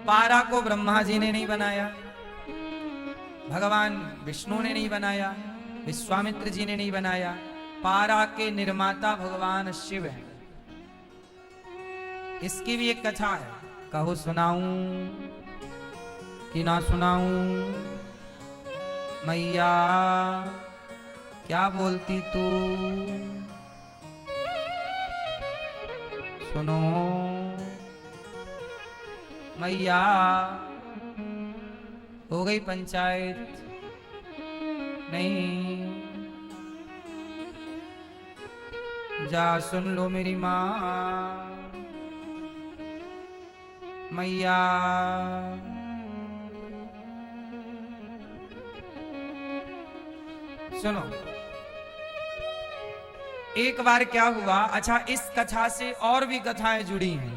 पारा को ब्रह्मा जी ने नहीं बनाया, भगवान विष्णु ने नहीं बनाया, विश्वामित्र जी ने नहीं बनाया। पारा के निर्माता भगवान शिव हैं। इसकी भी एक कथा है, कहो सुनाऊं कि ना सुनाऊं? मैया क्या बोलती तू? सुनो मैया, हो गई पंचायत? नहीं, जा सुन लो मेरी माँ। मैया सुनो, एक बार क्या हुआ। अच्छा, इस कथा से और भी कथाएं जुड़ी हैं।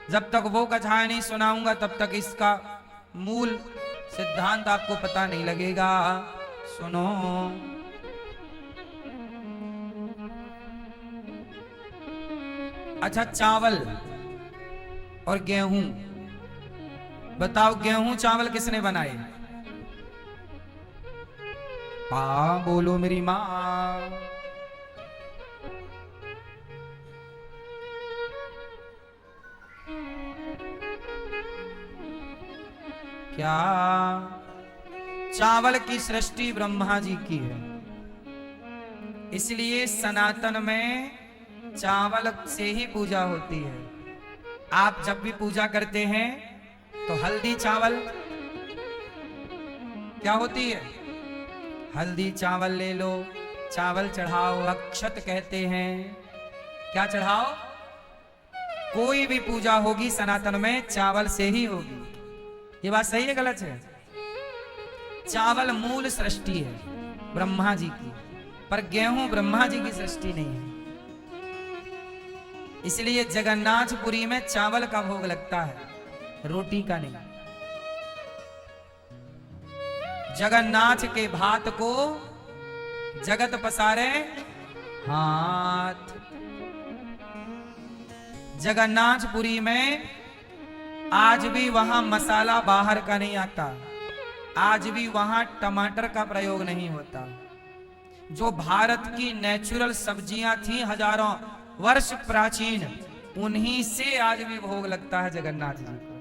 जब तक वो कथाएं नहीं सुनाऊंगा तब तक इसका मूल सिद्धांत आपको पता नहीं लगेगा। सुनो, अच्छा, चावल और गेहूं, बताओ गेहूं चावल किसने बनाए? मां बोलो मेरी मां। क्या चावल की सृष्टि ब्रह्मा जी की है, इसलिए सनातन में चावल से ही पूजा होती है। आप जब भी पूजा करते हैं तो हल्दी चावल क्या होती है? हल्दी चावल ले लो, चावल चढ़ाओ, अक्षत कहते हैं। क्या चढ़ाओ? कोई भी पूजा होगी सनातन में चावल से ही होगी। ये बात सही है गलत है? चावल मूल सृष्टि है ब्रह्मा जी की, पर गेहूं ब्रह्मा जी की सृष्टि नहीं है। इसलिए जगन्नाथपुरी में चावल का भोग लगता है, रोटी का नहीं। जगन्नाथ के भात को जगत पसारे हाथ। जगन्नाथपुरी में आज भी वहां मसाला बाहर का नहीं आता, आज भी वहां टमाटर का प्रयोग नहीं होता। जो भारत की नेचुरल सब्जियां थी हजारों वर्ष प्राचीन, उन्हीं से आज भी भोग लगता है जगन्नाथ जी को।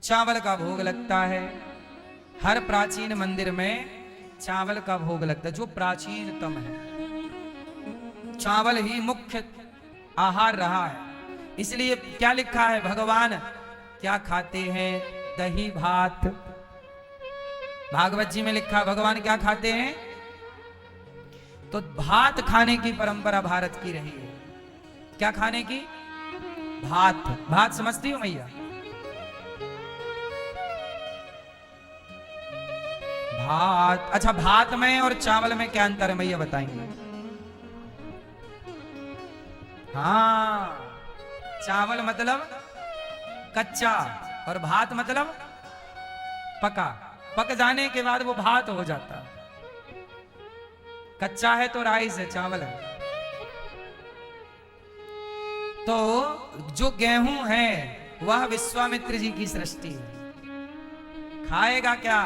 चावल का भोग लगता है हर प्राचीन मंदिर में, चावल का भोग लगता है जो प्राचीनतम है। चावल ही मुख्य आहार रहा है। इसलिए क्या लिखा है, भगवान क्या खाते हैं? दही भात। भागवत जी में लिखा भगवान क्या खाते हैं? तो भात खाने की परंपरा भारत की रही है। क्या खाने की? भात। भात समझती हो मैया? भात। अच्छा, भात में और चावल में क्या अंतर है मैया बताएंगे? हाँ, चावल मतलब कच्चा और भात मतलब पका। पक जाने के बाद वो भात हो जाता। कच्चा है तो राइस है, चावल है। तो जो गेहूं है वह विश्वामित्र जी की सृष्टि है। खाएगा क्या?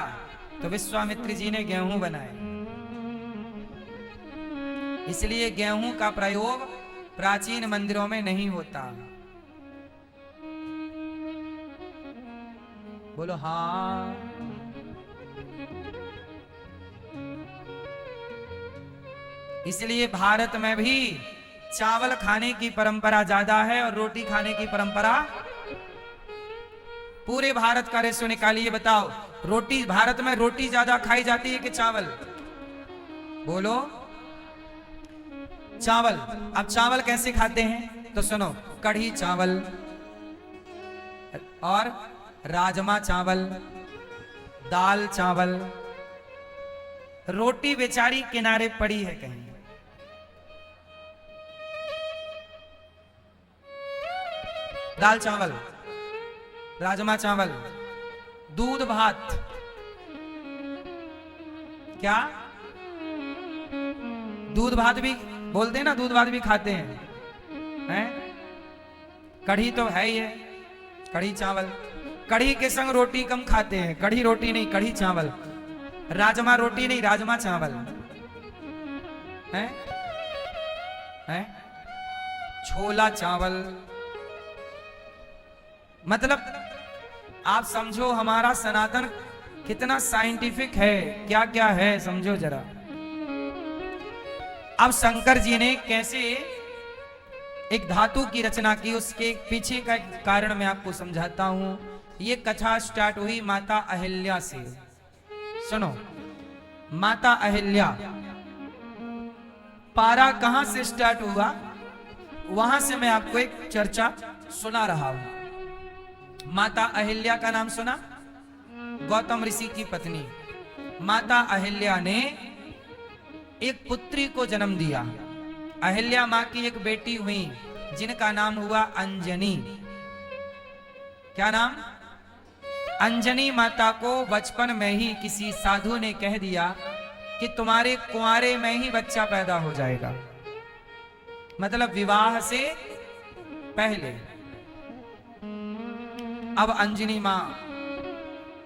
तो विश्वामित्र जी ने गेहूं बनाए। इसलिए गेहूं का प्रयोग प्राचीन मंदिरों में नहीं होता। बोलो हाँ। इसलिए भारत में भी चावल खाने की परंपरा ज्यादा है और रोटी खाने की परंपरा। पूरे भारत का रेशो निकालिए, बताओ रोटी, भारत में रोटी ज्यादा खाई जाती है कि चावल? बोलो चावल। अब चावल कैसे खाते हैं तो सुनो, कढ़ी चावल और राजमा चावल, दाल चावल। रोटी बेचारी किनारे पड़ी है कहीं। दाल चावल, राजमा चावल, दूध भात। क्या दूध भात भी बोलते हैं ना? दूध भात भी खाते हैं, हैं? कढ़ी तो है ही है, कढ़ी चावल। कढ़ी के संग रोटी कम खाते हैं, कढ़ी रोटी नहीं कढ़ी चावल। राजमा रोटी नहीं राजमा चावल है, है? छोला चावल। मतलब आप समझो हमारा सनातन कितना साइंटिफिक है, क्या क्या है समझो जरा। अब शंकर जी ने कैसे एक धातु की रचना की, उसके पीछे का एक कारण मैं आपको समझाता हूं। ये कथा स्टार्ट हुई माता अहिल्या से। सुनो, माता अहिल्या, पारा कहां से स्टार्ट हुआ वहां से मैं आपको एक चर्चा सुना रहा हूं। माता अहिल्या का नाम सुना? गौतम ऋषि की पत्नी माता अहिल्या ने एक पुत्री को जन्म दिया। अहिल्या मां की एक बेटी हुई जिनका नाम हुआ अंजनी। क्या नाम? अंजनी माता को बचपन में ही किसी साधु ने कह दिया कि तुम्हारे कुंवारे में ही बच्चा पैदा हो जाएगा, मतलब विवाह से पहले। अब अंजनी मां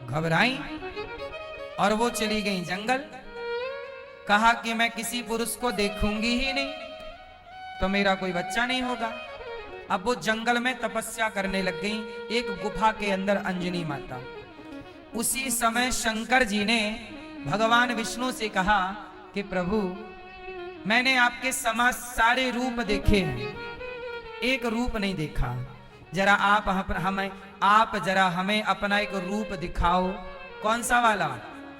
घबराई और वो चली गई जंगल। कहा कि मैं किसी पुरुष को देखूंगी ही नहीं तो मेरा कोई बच्चा नहीं होगा। अब वो जंगल में तपस्या करने लग गई, एक गुफा के अंदर अंजनी माता। उसी समय शंकर जी ने भगवान विष्णु से कहा कि प्रभु, मैंने आपके समाज सारे रूप देखे हैं, एक रूप नहीं देखा। जरा आप जरा हमें अपना एक रूप दिखाओ। कौन सा वाला?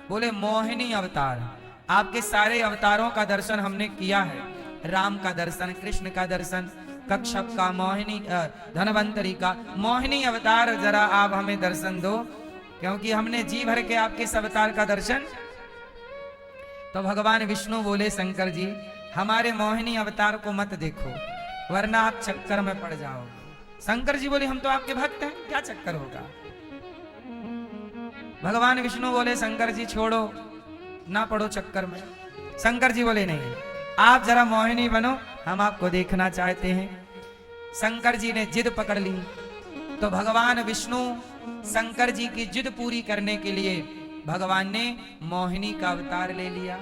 बोले मोहिनी अवतार। आपके सारे अवतारों का दर्शन हमने किया है, राम का दर्शन, कृष्ण का दर्शन, कच्छप का, मोहिनी धनवंतरी का। मोहिनी अवतार जरा आप हमें दर्शन दो, क्योंकि हमने जी भर के आपके इस अवतार का दर्शन। तो भगवान विष्णु बोले शंकर जी, हमारे मोहिनी अवतार को मत देखो वरना आप चक्कर में पड़ जाओगे। शंकर जी बोले हम तो आपके भक्त हैं, क्या चक्कर होगा। भगवान विष्णु बोले शंकर जी छोड़ो ना पड़ो चक्कर में। शंकर जी बोले नहीं, आप जरा मोहिनी बनो, हम आपको देखना चाहते हैं। शंकर जी ने जिद पकड़ ली तो भगवान विष्णु शंकर जी की जिद पूरी करने के लिए भगवान ने मोहिनी का अवतार ले लिया।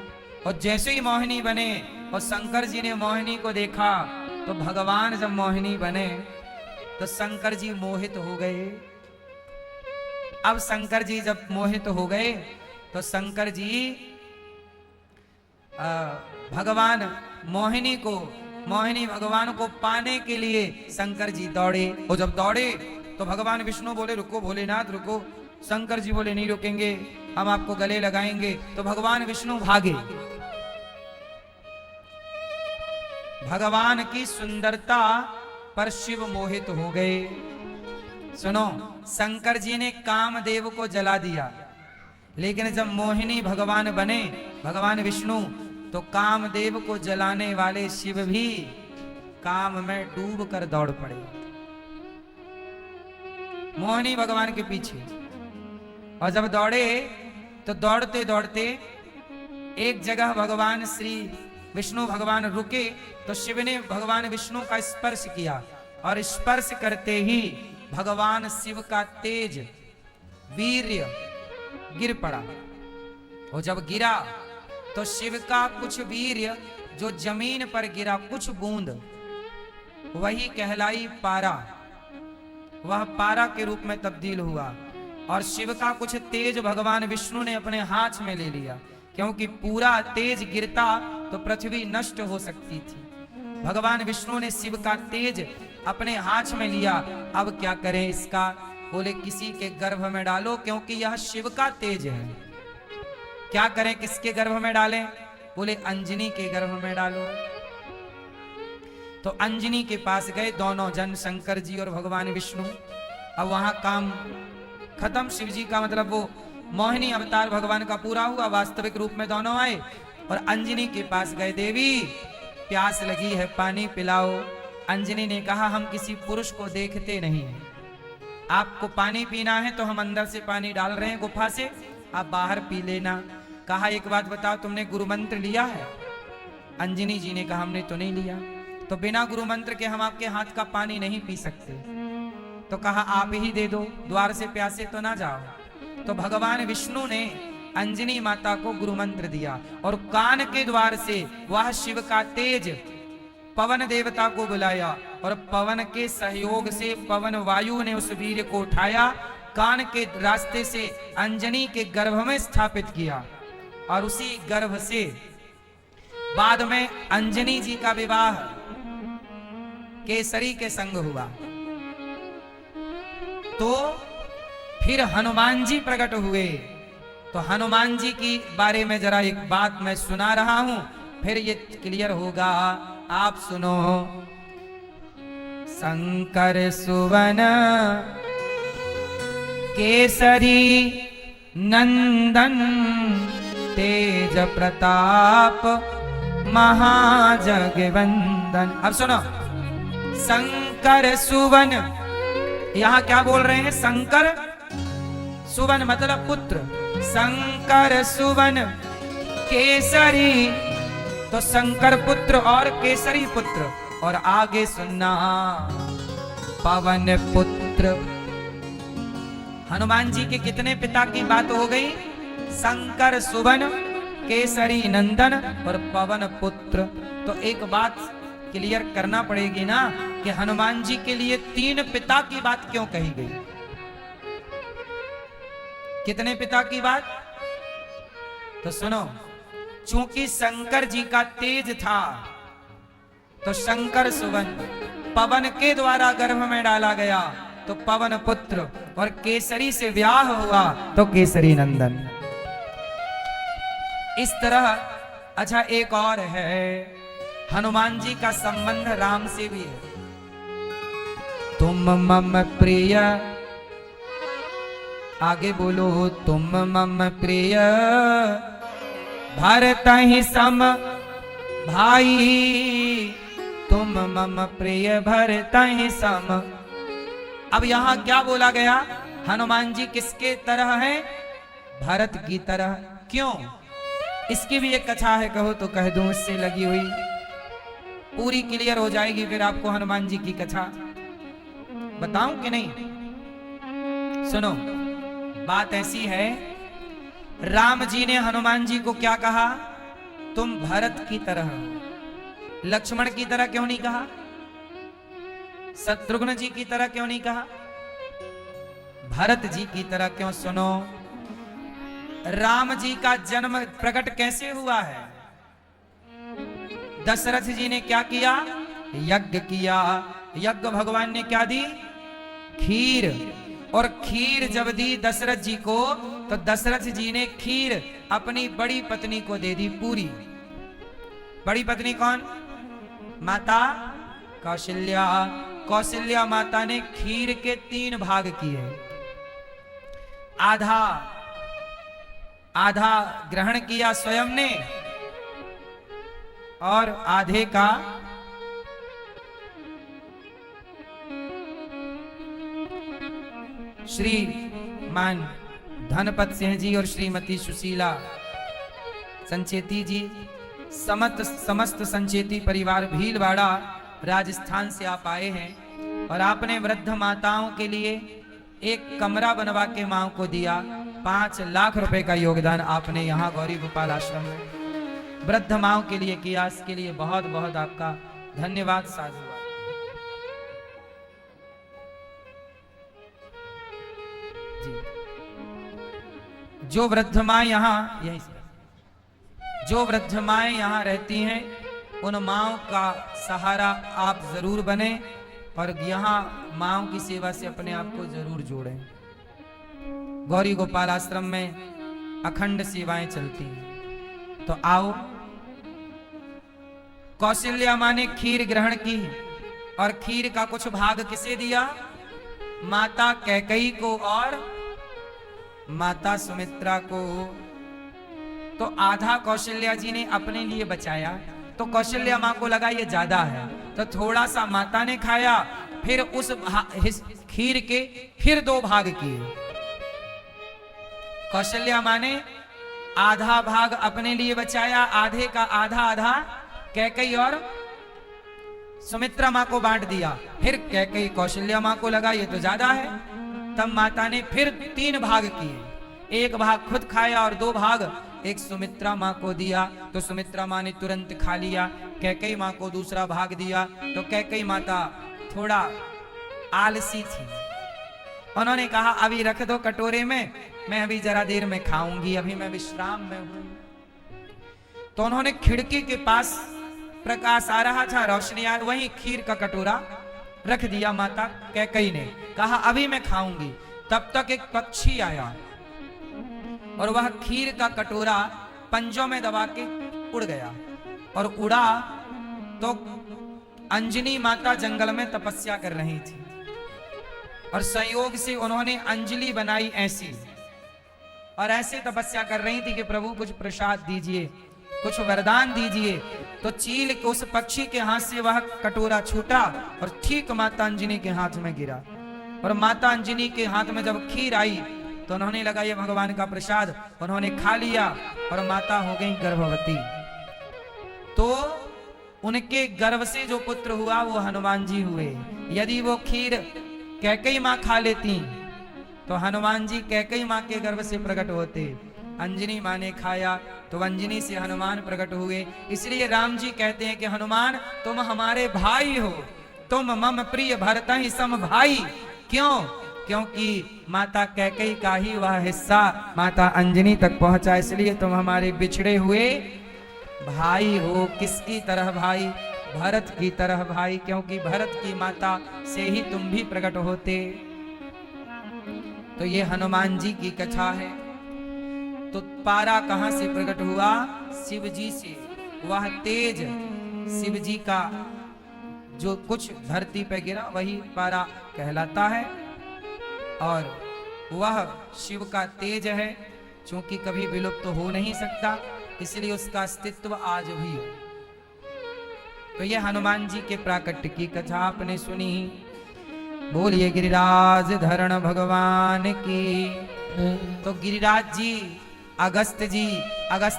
और जैसे ही मोहिनी बने और शंकर जी ने मोहिनी को देखा तो भगवान जब मोहिनी बने तो शंकर जी मोहित हो गए। अब शंकर जी जब मोहित हो गए तो शंकर जी भगवान मोहिनी भगवान को पाने के लिए शंकर जी दौड़े। और जब दौड़े तो भगवान विष्णु बोले रुको भोलेनाथ रुको। शंकर जी बोले नहीं रुकेंगे, हम आपको गले लगाएंगे। तो भगवान विष्णु भागे। भगवान की सुंदरता पर शिव मोहित हो गए। सुनो, शंकर जी ने कामदेव को जला दिया, लेकिन जब मोहिनी भगवान बने भगवान विष्णु तो कामदेव को जलाने वाले शिव भी काम में डूब कर दौड़ पड़े मोहिनी भगवान के पीछे। और जब दौड़े तो दौड़ते दौड़ते एक जगह भगवान श्री विष्णु भगवान रुके तो शिव ने भगवान विष्णु का स्पर्श किया और स्पर्श करते ही भगवान शिव का तेज वीर्य गिर पड़ा। और जब गिरा तो शिव का कुछ वीर्य जो जमीन पर गिरा, कुछ बूंद, वही कहलाई पारा, वह पारा के रूप में तब्दील हुआ। और शिव का कुछ तेज भगवान विष्णु ने अपने हाथ में ले लिया, क्योंकि पूरा तेज गिरता तो पृथ्वी नष्ट हो सकती थी। भगवान विष्णु ने शिव का तेज अपने हाथ में लिया। अब क्या करें इसका? बोले किसी के गर्भ में डालो, क्योंकि यह शिव का तेज है। क्या करें, किसके गर्भ में डालें? बोले अंजनी के गर्भ में डालो। तो अंजनी के पास गए दोनों जन, शंकर जी और भगवान विष्णु। अब वहां काम खत्म, शिव जी का मतलब वो मोहिनी अवतार भगवान का पूरा हुआ, वास्तविक रूप में दोनों आए और अंजनी के पास गए। देवी प्यास लगी है, पानी पिलाओ। अंजनी ने कहा हम किसी पुरुष को देखते नहीं हैं, आपको पानी पीना है तो हम अंदर से पानी डाल रहे हैं गुफा से, आप बाहर पी लेना। कहा एक बात बताओ, तुमने गुरु मंत्र लिया है? अंजनी जी ने कहा हमने तो नहीं लिया। तो बिना गुरु मंत्र के हम आपके हाथ का पानी नहीं पी सकते। तो कहा आप ही दे दो, द्वार से प्यासे तो ना जाओ। तो भगवान विष्णु ने अंजनी माता को गुरु मंत्र दिया और कान के द्वार से वह शिव का तेज पवन देवता को बुलाया और पवन के सहयोग से पवन वायु ने उस वीर को उठाया, कान के रास्ते से अंजनी के गर्भ में स्थापित किया और उसी गर्भ से बाद में अंजनी जी का विवाह केसरी के संग हुआ। तो फिर हनुमान जी प्रकट हुए। तो हनुमान जी की बारे में जरा एक बात मैं सुना रहा हूं, फिर ये क्लियर होगा, आप सुनो। शंकर सुवन केसरी नंदन तेज प्रताप महाजगवंदन। अब सुनो, शंकर सुवन, यहां क्या बोल रहे हैं? शंकर सुवन मतलब पुत्र, शंकर सुवन केसरी, तो शंकर पुत्र और केसरी पुत्र। और आगे सुनना, पवन पुत्र। हनुमान जी के कितने पिता की बात हो गई? शंकर सुवन केसरी नंदन और पवन पुत्र। तो एक बात क्लियर करना पड़ेगी ना कि हनुमान जी के लिए 3 पिता की बात क्यों कही गई? कितने पिता की बात? तो सुनो, चूंकि शंकर जी का तेज था तो शंकर सुवन, पवन के द्वारा गर्भ में डाला गया तो पवन पुत्र, और केसरी से ब्याह हुआ तो केसरी नंदन। इस तरह अच्छा एक और है, हनुमान जी का संबंध राम से भी है। तुम मम प्रिय, आगे बोलो, तुम मम प्रिय भरत ही सम भाई, तुम मम प्रिय भरत ही सम। अब यहां क्या बोला गया? हनुमान जी किसके तरह हैं? भरत की तरह। क्यों? इसकी भी एक कथा है, कहो तो कह दूं, इससे लगी हुई पूरी क्लियर हो जाएगी। फिर आपको हनुमान जी की कथा बताऊं कि नहीं? सुनो, बात ऐसी है, राम जी ने हनुमान जी को क्या कहा? तुम भरत की तरह। लक्ष्मण की तरह क्यों नहीं कहा? शत्रुघ्न जी की तरह क्यों नहीं कहा? भरत जी की तरह क्यों? सुनो, राम जी का जन्म प्रकट कैसे हुआ है? दशरथ जी ने क्या किया? यज्ञ किया। यज्ञ भगवान ने क्या दी? खीर। और खीर जब दी दशरथ जी को, तो दशरथ जी ने खीर अपनी बड़ी पत्नी को दे दी पूरी। बड़ी पत्नी कौन? माता कौशल्या। कौशल्या माता ने खीर के 3 भाग किए। आधा आधा ग्रहण किया स्वयं ने और आधे का श्री मान धनपत सिंह जी और श्रीमती सुशीला संचेती जी, समस्त संचेती परिवार भीलवाड़ा राजस्थान से आप आए हैं और आपने वृद्ध माताओं के लिए एक कमरा बनवा के मां को दिया। 5 लाख रुपए का योगदान आपने यहाँ गौरी गोपाल आश्रम में वृद्ध माओं के लिए किया। इसके लिए बहुत बहुत आपका धन्यवाद। साधुवाद। जी, जो वृद्ध माँ यहाँ यही से, जो वृद्ध माएं यहाँ रहती हैं, उन माओं का सहारा आप जरूर बने और यहाँ माओं की सेवा से अपने आप को जरूर जोड़ें। गौरी गोपाल आश्रम में अखंड सेवाएं चलती हैं। तो आओ, कौशल्या मां ने खीर ग्रहण की और खीर का कुछ भाग किसे दिया? माता कैकेयी को और माता सुमित्रा को। तो आधा कौशल्या जी ने अपने लिए बचाया। तो कौशल्या मां को लगा ये ज्यादा है, तो थोड़ा सा माता ने खाया, फिर उस खीर के फिर 2 भाग किए। कौशल्या मां ने आधा भाग अपने लिए बचाया, आधे का आधा आधा कैकेयी और सुमित्रा माँ को बांट दिया। फिर कैकेयी कौशल्या माँ को लगा ये तो ज्यादा है, तब माता ने फिर 3 भाग किए। 1 भाग खुद खाया और 2 भाग एक सुमित्रा माँ को दिया। तो सुमित्रा माँ ने तुरंत खा लिया। कैकेयी माँ को दूसरा भाग दिया। तो कैकेयी माता थोड़ा आलसी थी, उन्होंने कहा अभी रख दो कटोरे में, मैं अभी जरा देर में खाऊंगी, अभी मैं विश्राम में हूं। तो उन्होंने खिड़की के पास प्रकाश आ रहा था, रोशनी आ, वहीं खीर का कटोरा रख दिया। माता कैकेयी ने कहा अभी मैं खाऊंगी। तब तक एक पक्षी आया और वह खीर का कटोरा पंजों में दबा के उड़ गया। और उड़ा तो अंजनी माता जंगल में तपस्या कर रही थी और संयोग से उन्होंने अंजलि बनाई ऐसी, और ऐसे तपस्या कर रही थी कि प्रभु कुछ प्रसाद दीजिए, कुछ वरदान दीजिए। तो चील के उस पक्षी के हाथ से वह कटोरा छूटा और ठीक माता अंजनी के हाथ में गिरा। और माता अंजनी के हाथ में जब खीर आई तो उन्होंने लगा ये भगवान का प्रसाद, उन्होंने खा लिया और माता हो गई गर्भवती। तो उनके गर्भ से जो पुत्र हुआ वो हनुमान जी हुए। यदि वो खीर कैकेयी माँ खा लेती तो हनुमान जी कैकेयी माँ के गर्भ से प्रकट होते। अंजनी माँ ने खाया तो अंजनी से हनुमान प्रकट हुए। इसलिए राम जी कहते हैं कि हनुमान तुम हमारे भाई हो, तुम मम प्रिय भरतहि सम भाई। क्यों? क्योंकि माता कैकेयी का ही वह हिस्सा माता अंजनी तक पहुंचा, इसलिए तुम हमारे बिछड़े हुए भाई हो। किसकी तरह भाई? भरत की तरह भाई, क्योंकि भरत की माता से ही तुम भी प्रकट होते। तो ये हनुमान जी की कथा है। तो पारा कहां से प्रकट हुआ? शिव जी से। वह तेज शिव जी का जो कुछ धरती पे गिरा वही पारा कहलाता है, और वह शिव का तेज है, क्योंकि कभी विलुप्त तो हो नहीं सकता, इसलिए उसका अस्तित्व आज भी है। तो ये हनुमान जी के प्राकट्य की कथा आपने सुनी। बोलिए गिरिराज धरण भगवान की। तो गिरिराज जी अगस्त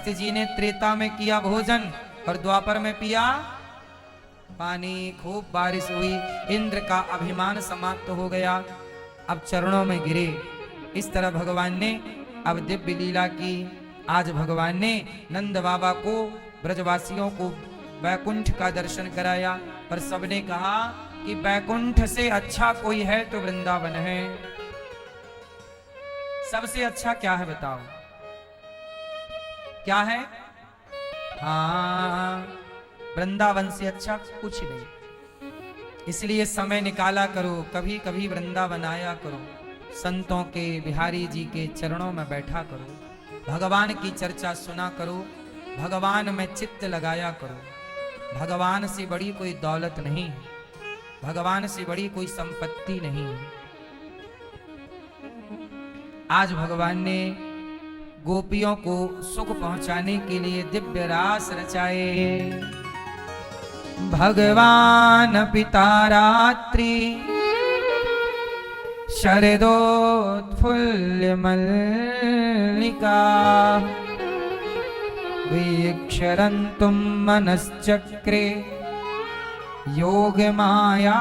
जी ने त्रेता में किया भोजन और द्वापर में पिया पानी। खूब बारिश हुई, इंद्र का अभिमान समाप्त हो गया, अब चरणों में गिरे। इस तरह भगवान ने अब दिव्य लीला की। आज भगवान ने नंद बाबा को, ब्रजवासियों को वैकुंठ का दर्शन कराया, पर सबने कहा कि वैकुंठ से अच्छा कोई है तो वृंदावन है। सबसे अच्छा क्या है बताओ? क्या है? हाँ, वृंदावन से अच्छा कुछ नहीं। इसलिए समय निकाला करो, कभी कभी वृंदावन आया करो, संतों के, बिहारी जी के चरणों में बैठा करो, भगवान की चर्चा सुना करो, भगवान में चित्त लगाया करो। भगवान से बड़ी कोई दौलत नहीं है, भगवान से बड़ी कोई संपत्ति नहीं है। आज भगवान ने गोपियों को सुख पहुंचाने के लिए दिव्य रास रचाए। भगवान पिता रात्रि शरदोत्फुल्ल मल्लिका वीक्षरन्तुं मनश्चक्रे योग माया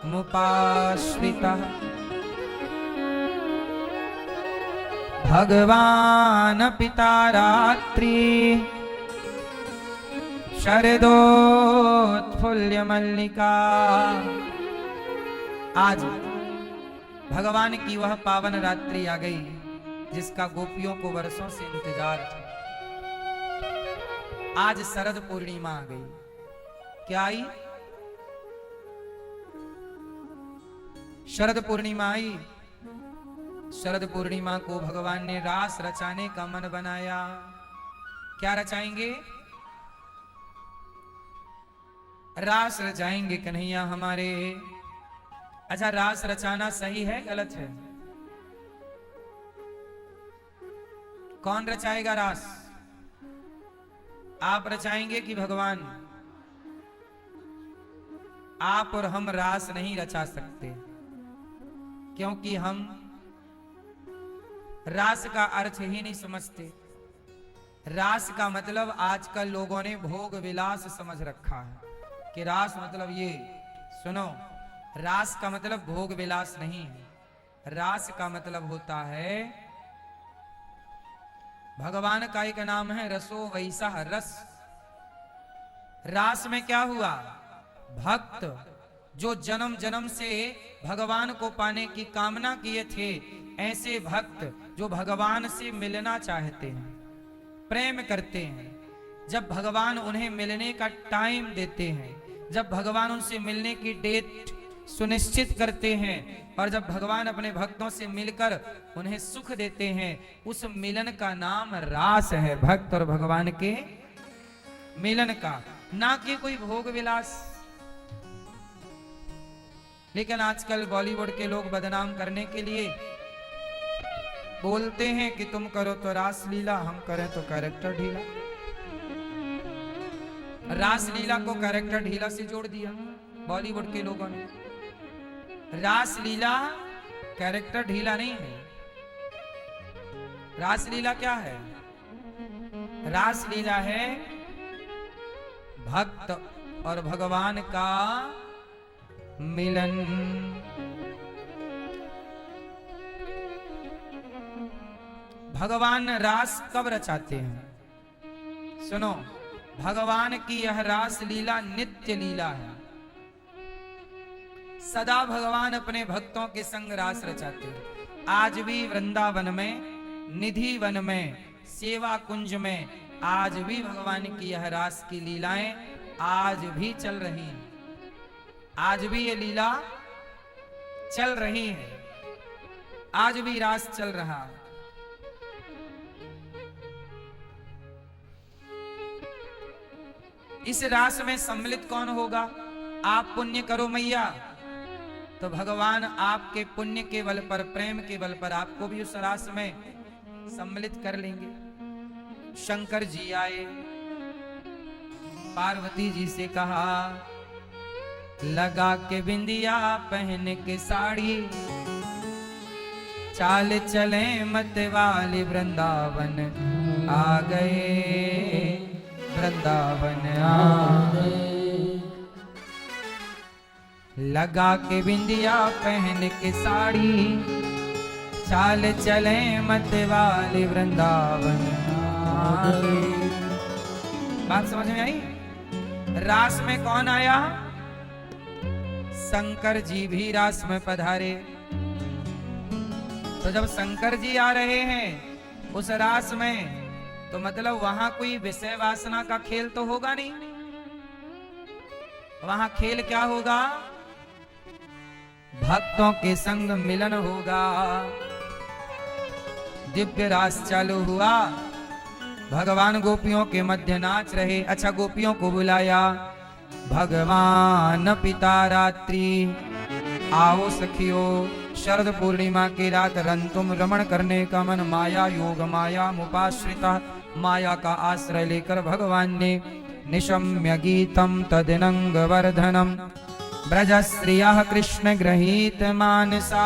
मुपाश्रितः। भगवान पिता रात्रि शरदोत्फुल्ल मल्लिका। आज भगवान की वह पावन रात्रि आ गई जिसका गोपियों को वर्षों से इंतजार था। आज शरद पूर्णिमा आ गई। क्या आई? शरद पूर्णिमा आई। शरद पूर्णिमा को भगवान ने रास रचाने का मन बनाया। क्या रचाएंगे? रास रचाएंगे कन्हैया हमारे। अच्छा, रास रचाना सही है गलत है? कौन रचाएगा रास? आप रचाएंगे कि भगवान? आप और हम रास नहीं रचा सकते, क्योंकि हम रास का अर्थ ही नहीं समझते। रास का मतलब आजकल लोगों ने भोग विलास समझ रखा है कि रास मतलब ये सुनो, रास का मतलब भोग विलास नहीं है। रास का मतलब होता है, भगवान का एक नाम है रसो वैसा रस। रास में क्या हुआ, भक्त जो जन्म जन्म से भगवान को पाने की कामना किए थे, ऐसे भक्त जो भगवान से मिलना चाहते हैं, प्रेम करते हैं, जब भगवान उन्हें मिलने का टाइम देते हैं, जब भगवान उनसे मिलने की डेट सुनिश्चित करते हैं, और जब भगवान अपने भक्तों से मिलकर उन्हें सुख देते हैं, उस मिलन का नाम रास है। भक्त और भगवान के मिलन का, ना कि कोई भोग विलास। लेकिन आजकल बॉलीवुड के लोग बदनाम करने के लिए बोलते हैं कि तुम करो तो रास लीला, हम करें तो कैरेक्टर ढीला। रास लीला को कैरेक्टर ढीला से जोड़ दिया बॉलीवुड के लोगों ने। रास लीला कैरेक्टर ढीला नहीं है। रास लीला क्या है? रास लीला है भक्त और भगवान का मिलन। भगवान रास कब रचाते हैं? सुनो, भगवान की यह रास लीला नित्य लीला है। सदा भगवान अपने भक्तों के संग रास रचाते हैं। आज भी वृंदावन में, निधि वन में, सेवा कुंज में आज भी भगवान की यह रास की लीलाएं आज भी चल रही हैं। आज भी ये लीला चल रही है, आज भी रास चल रहा है। इस रास में सम्मिलित कौन होगा? आप पुण्य करो मैया, तो भगवान आपके पुण्य के बल पर, प्रेम के बल पर आपको भी उस रास में सम्मिलित कर लेंगे। शंकर जी आए, पार्वती जी से कहा, लगा के बिंदिया पहन के साड़ी, चाल चले मत वाले वृंदावन आ गए, वृंदावन आ गए। लगा के बिंदिया पहन के साड़ी, चाल चले मत वाले वृंदावन आ गए। बात समझ में आई? रास में कौन आया? शंकर जी भी रास में पधारे। तो जब शंकर जी आ रहे हैं उस रास में, तो मतलब वहां कोई विषय वासना का खेल तो होगा नहीं। वहां खेल क्या होगा? भक्तों के संग मिलन होगा। दिव्य रास चालू हुआ, भगवान गोपियों के मध्य नाच रहे। अच्छा, गोपियों को बुलाया, भगवान पिता रात्रि आओ सखियो, शरद पूर्णिमा की रात रंतुम रमण करने का मन, माया योग माया मुपाश्रिता, माया का आश्रय लेकर भगवान ने निशम्य गीतम तदिनंग वर्धनम, ब्रजश्रियः कृष्ण गृहीत मानसा,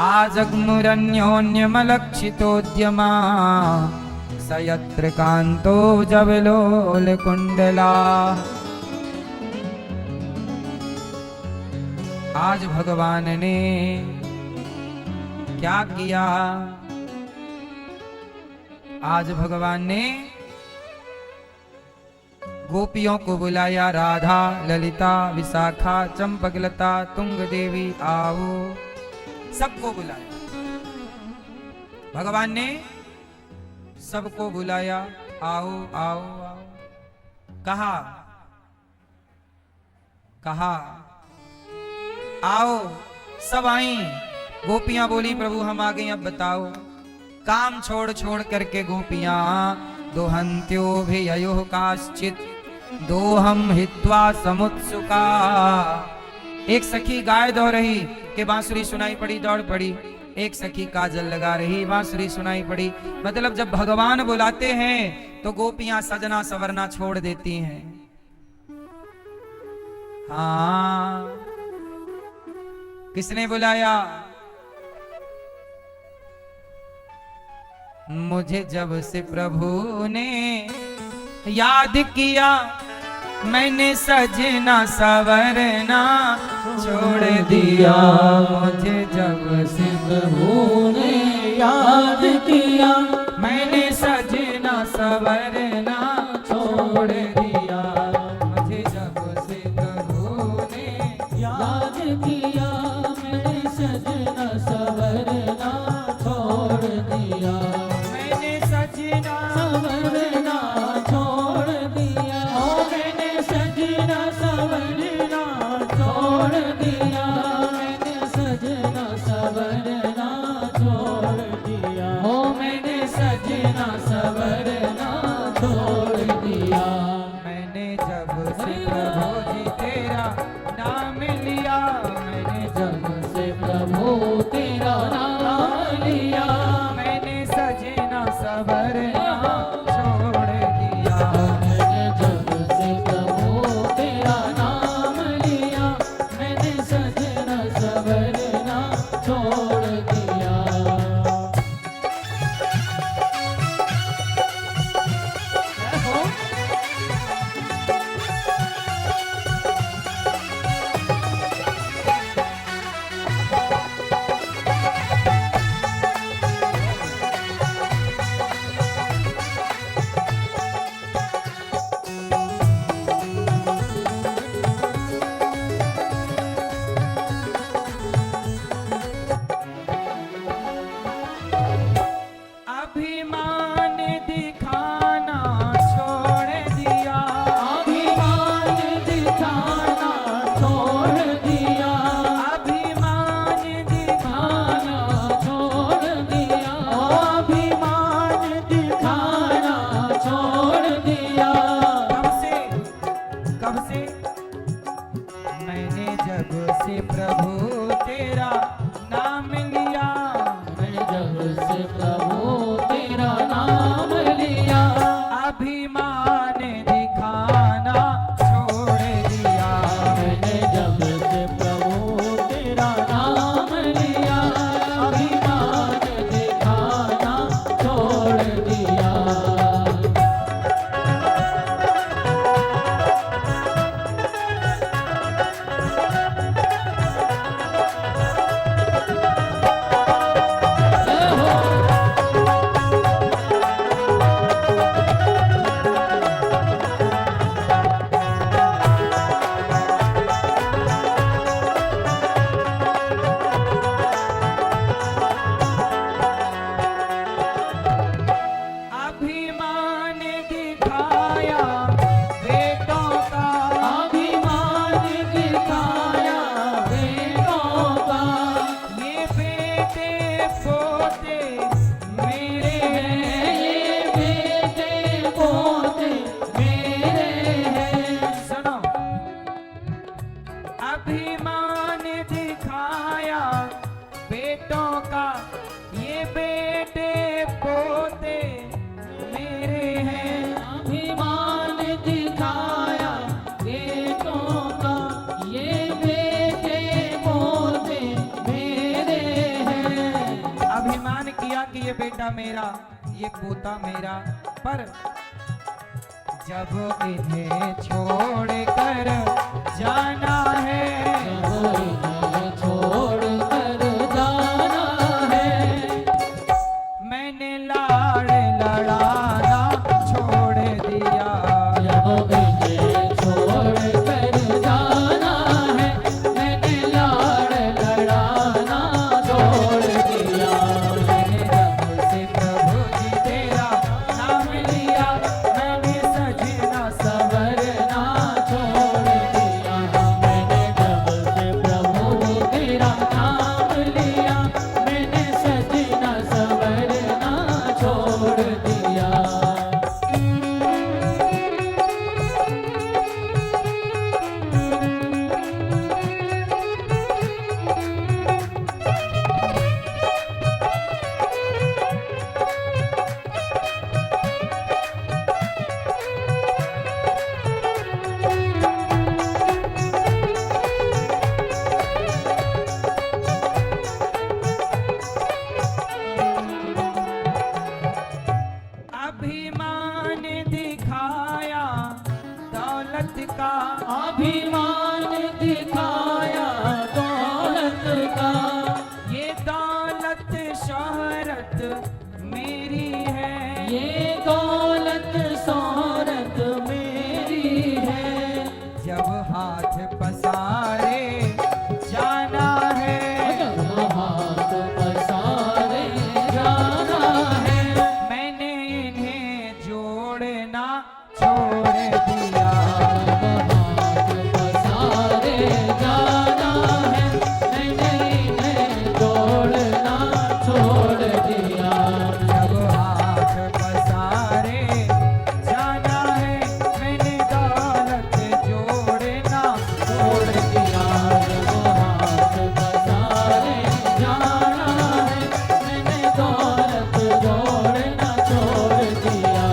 आजग्मुरन्योन्यमलक्षितोद्यमा, सयत्र कांतो जवलोल कुंडला। आज भगवान ने क्या किया? आज भगवान ने गोपियों को बुलाया, राधा, ललिता, विशाखा, चंपकलता, तुंग देवी आओ, सबको बुलाया। भगवान ने सबको बुलाया, आओ आओ आओ। कहा आओ, सब आई। गोपियां बोली, प्रभु हम आ गए, अब बताओ। काम छोड़ छोड़ करके गोपियां, दोहंत्यो भी अयो काश्चित दोहम हित्वा समुत्सुका। एक सखी गाय दौड़ रही कि बांसुरी सुनाई पड़ी, दौड़ पड़ी। एक सखी काजल लगा रही, बांसुरी सुनाई पड़ी। मतलब जब भगवान बुलाते हैं तो गोपियां सजना सवरना छोड़ देती हैं। हाँ, किसने बुलाया? मुझे जब से प्रभु ने याद किया, मैंने सजना सवरना छोड़ दिया, मुझे जब से प्रभु ने याद किया, मैंने सजना सवरना छोड़ दिया, मुझे जब से प्रभु ने याद किया, मैंने सजना सवरना छोड़ दिया, मैंने सजना सवरना छोड़ दिया, ओ मैंने सजना सवरना छोड़ दिया, मैंने सजना सवरना छोड़ दिया, ओ मैंने सजना सवरना छोड़ दिया, मैंने जब से प्रभु जी तेरा नाम लिया, मैंने जब से प्रभु तेरा नाम लिया, मैंने सजना सवरना छोड़ दिया, मैंने जब से प्रभु तेरा नाम लिया, मैंने सजना सवरना छोड़ दिया। अभिमान दिखाना छोड़ दिया, अभिमान दिखाना छोड़ दिया, अभिमान दिखाना दिखाना छोड़ दिया, अभिमान दिखाना छोड़ दिया, कब से मैंने जब से प्रभु तेरा नाम लिया, मैं जब से प्रभु तेरा नाम लिया, अभिमान दिखाना छोड़ दिया, मैंने जब से प्रभु तेरा नाम लिया, अभिमान दिखाना छोड़ दिया। अभिमान दिखाया बेटों का, अभिमान दिखाया बेटों का, ये बेटे पोते मेरे हैं, ये बेटे पोते मेरे हैं। सुनो, अभिमान दिखाया बेटों का, ये बेटे पोते मेरे हैं, अभिमान दिखाया बेटों का, ये बेटे पोते मेरे हैं। अभिमान किया कि ये बेटा मेरा, ये पोता मेरा, पर जब इन्हें छोड़ कर जाना है, जब इन्हें छोड़ कर जाना है, मैंने लाड़ लड़ाना छोड़ दिया, जब इन्हें छोड़ कर जाना है, मैंने लाड़ लड़ाना छोड़ दिया, मैंने जब से प्रभु जी तेरा नाम लिया, मैंने सजना सवरना छोड़ दिया, मैंने जब से प्रभु का। ये दौलत शोहरत मेरी है, ये दौलत शोहरत मेरी है। जब हाथ पसारे जाना है, जब हाथ पसारे जाना है। मैंने इन्हें जोड़ना छोड़ दिया। जब हाथ पसारे जाना है, मैंने इन्हें जोड़ना छोड़ दिया। जब हाथ पसारे जाना है, मैंने दौलत जोड़ना छोड़ दिया। जब हाथ पसारे जाना है, मैंने दौलत जोड़ना छोड़ दिया।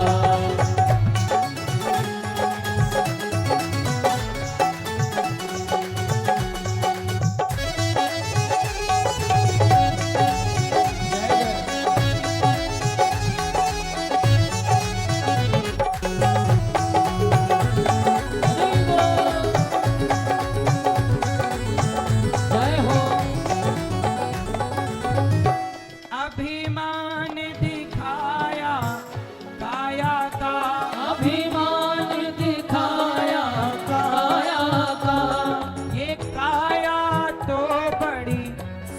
जय हो। अभिमान दिखाया काया का, अभिमान दिखाया काया का। ये काया तो बड़ी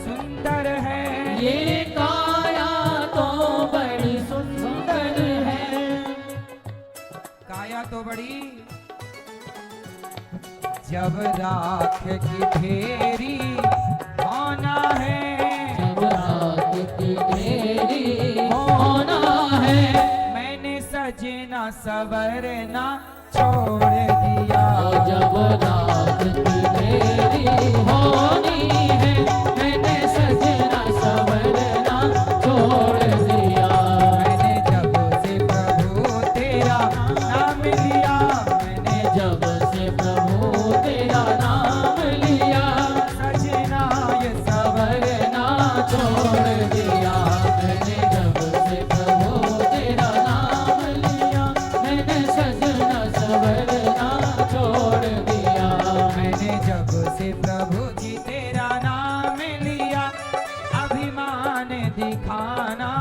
सुंदर है, ये काया तो बड़ी सुंदर है। काया तो बड़ी। जब राख की ढेरी होना है, जब रात की ढेरी होना है, मैंने सजना सवरना छोड़ दिया। जब रात की ढेरी होनी है, मैंने सजना सवरना छोड़ दिया। मैंने जब से प्रभु तेरा नाम लिया, मैंने जब से प्रभु तेरा नाम लिया, सजना ये सवरना छोड़ दिया। मैंने जब से प्रभु तेरा नाम लिया, मैंने सजना सवरना छोड़ दिया। मैंने जब से प्रभु जी तेरा नाम लिया, अभिमान दिखाना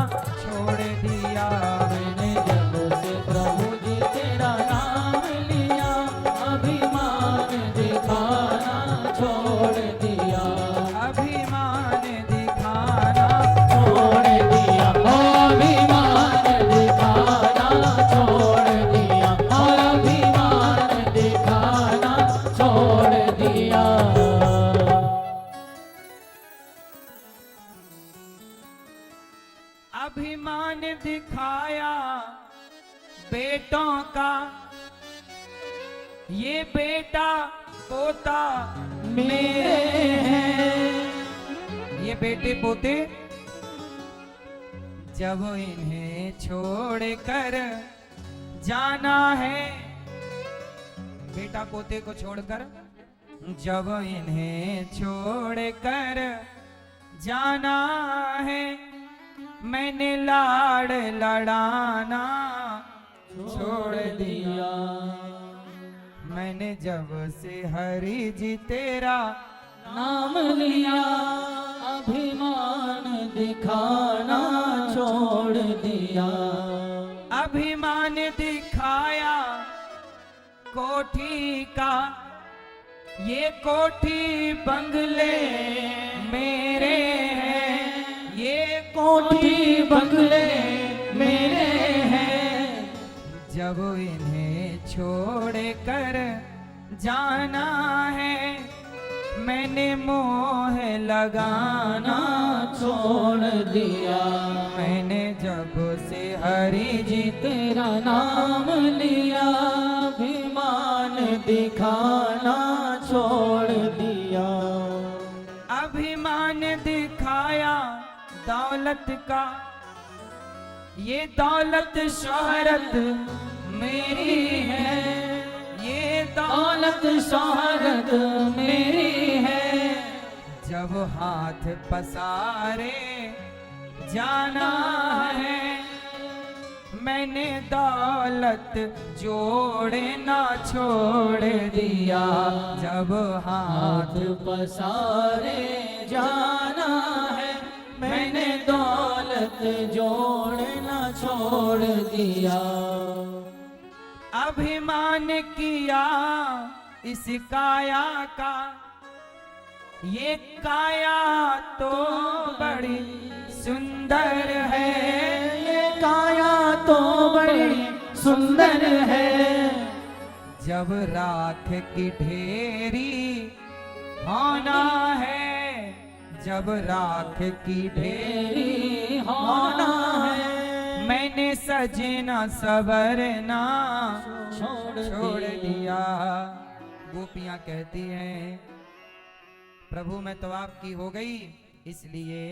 छोड़ दिया। मैंने जब से प्रभु जी तेरा नाम लिया, अभिमान दिखाना छोड़ दिया। अभिमान दिखाना छोड़ दिया। अभिमान दिखाना छोड़ दिया। और अभिमान दिखाना छोड़ दिया। अभिमान दिखाया बेटों का, ये बेटा पोता मेरे हैं। ये बेटे पोते जब इन्हें छोड़ कर जाना है, बेटा पोते को छोड़कर जब इन्हें छोड़ कर जाना है, मैंने लाड़ लड़ाना छोड़ दिया। मैंने जब से हरि जी तेरा नाम लिया, अभिमान दिखाना छोड़ दिया। अभिमान दिखाया कोठी का, ये कोठी बंगले मेरे हैं, ये कोठी बंगले मेरे हैं। जब इन्हें छोड़ कर जाना है, मैंने मोह लगाना छोड़ दिया। मैंने जब से हरि जी तेरा नाम लिया, अभिमान दिखाना छोड़ दिया। अभिमान दिखाया दौलत का, ये दौलत शोहरत मेरी है, ये दौलत शोहरत मेरी है। जब हाथ पसारे जाना है, मैंने दौलत जोड़े ना छोड़ दिया, जब हाथ हाथ पसारे जाना है, मैंने दौलत जोड़ना छोड़ दिया। अभिमान किया इस काया का, ये काया तो बड़ी सुंदर है, ये काया तो बड़ी सुंदर है। जब राख की ढेरी होना है, जब राख की ढेरी होना है, मैंने सजना सवरना छोड़ दिया। गोपियां कहती हैं प्रभु मैं तो आपकी हो गई, इसलिए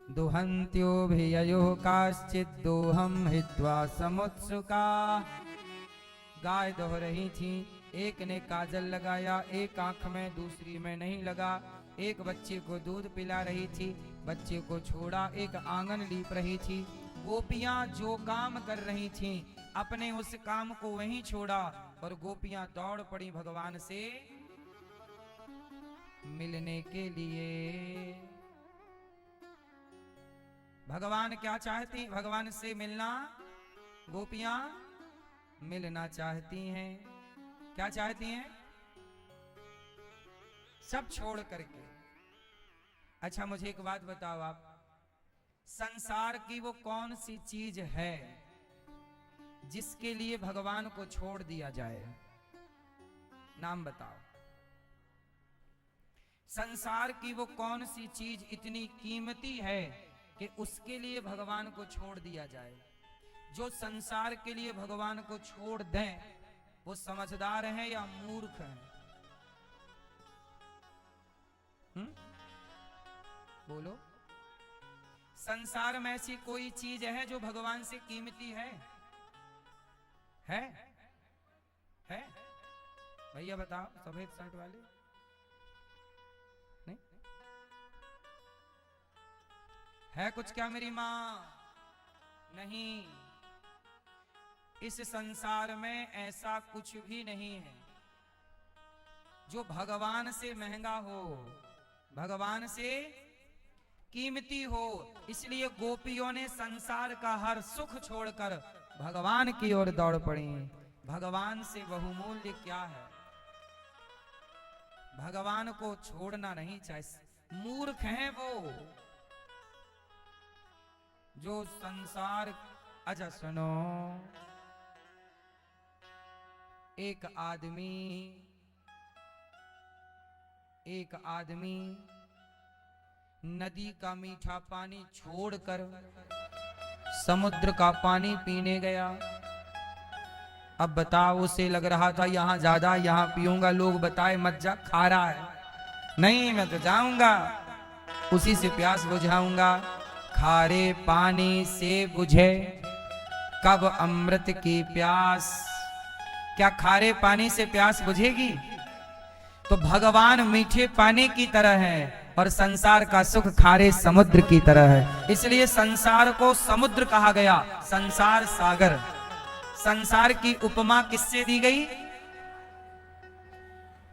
दुहन्त्योभिययो काश्चित् दोहम हित्वा समुत्सुका। गाय दोह रही थी, एक ने काजल लगाया, एक आंख में दूसरी में नहीं लगा। एक बच्चे को दूध पिला रही थी, बच्चे को छोड़ा, एक आंगन लीप रही थी। गोपियां जो काम कर रही थीं, अपने उस काम को वहीं छोड़ा और गोपियां दौड़ पड़ी भगवान से मिलने के लिए। भगवान क्या चाहती? भगवान से मिलना गोपियां मिलना चाहती हैं। क्या चाहती हैं? सब छोड़ करके। अच्छा मुझे एक बात बताओ आप, संसार की वो कौन सी चीज है जिसके लिए भगवान को छोड़ दिया जाए? नाम बताओ। संसार की वो कौन सी चीज इतनी कीमती है कि उसके लिए भगवान को छोड़ दिया जाए? जो संसार के लिए भगवान को छोड़ दें वो समझदार हैं या मूर्ख हैं? बोलो। संसार में ऐसी कोई चीज है जो भगवान से कीमती है? भैया बताओ, सफेद शर्ट वाले। नहीं है कुछ क्या मेरी माँ? नहीं, इस संसार में ऐसा कुछ भी नहीं है जो भगवान से महंगा हो, भगवान से कीमती हो। इसलिए गोपियों ने संसार का हर सुख छोड़कर भगवान की ओर दौड़ पड़ी। भगवान से बहुमूल्य क्या है? भगवान को छोड़ना नहीं चाहिए। मूर्ख हैं वो जो संसार। अच्छा सुनो, एक आदमी नदी का मीठा पानी छोड़कर समुद्र का पानी पीने गया। अब बताओ, उसे लग रहा था यहां ज्यादा, यहां पीऊंगा, लोग बताए मत जा, खारा है। नहीं, मैं तो जाऊंगा, उसी से प्यास बुझाऊंगा। खारे पानी से बुझे कब अमृत की प्यास? क्या खारे पानी से प्यास बुझेगी? तो भगवान मीठे पानी की तरह है और संसार का सुख खारे समुद्र की तरह है। इसलिए संसार को समुद्र कहा गया, संसार सागर। संसार की उपमा किससे दी गई?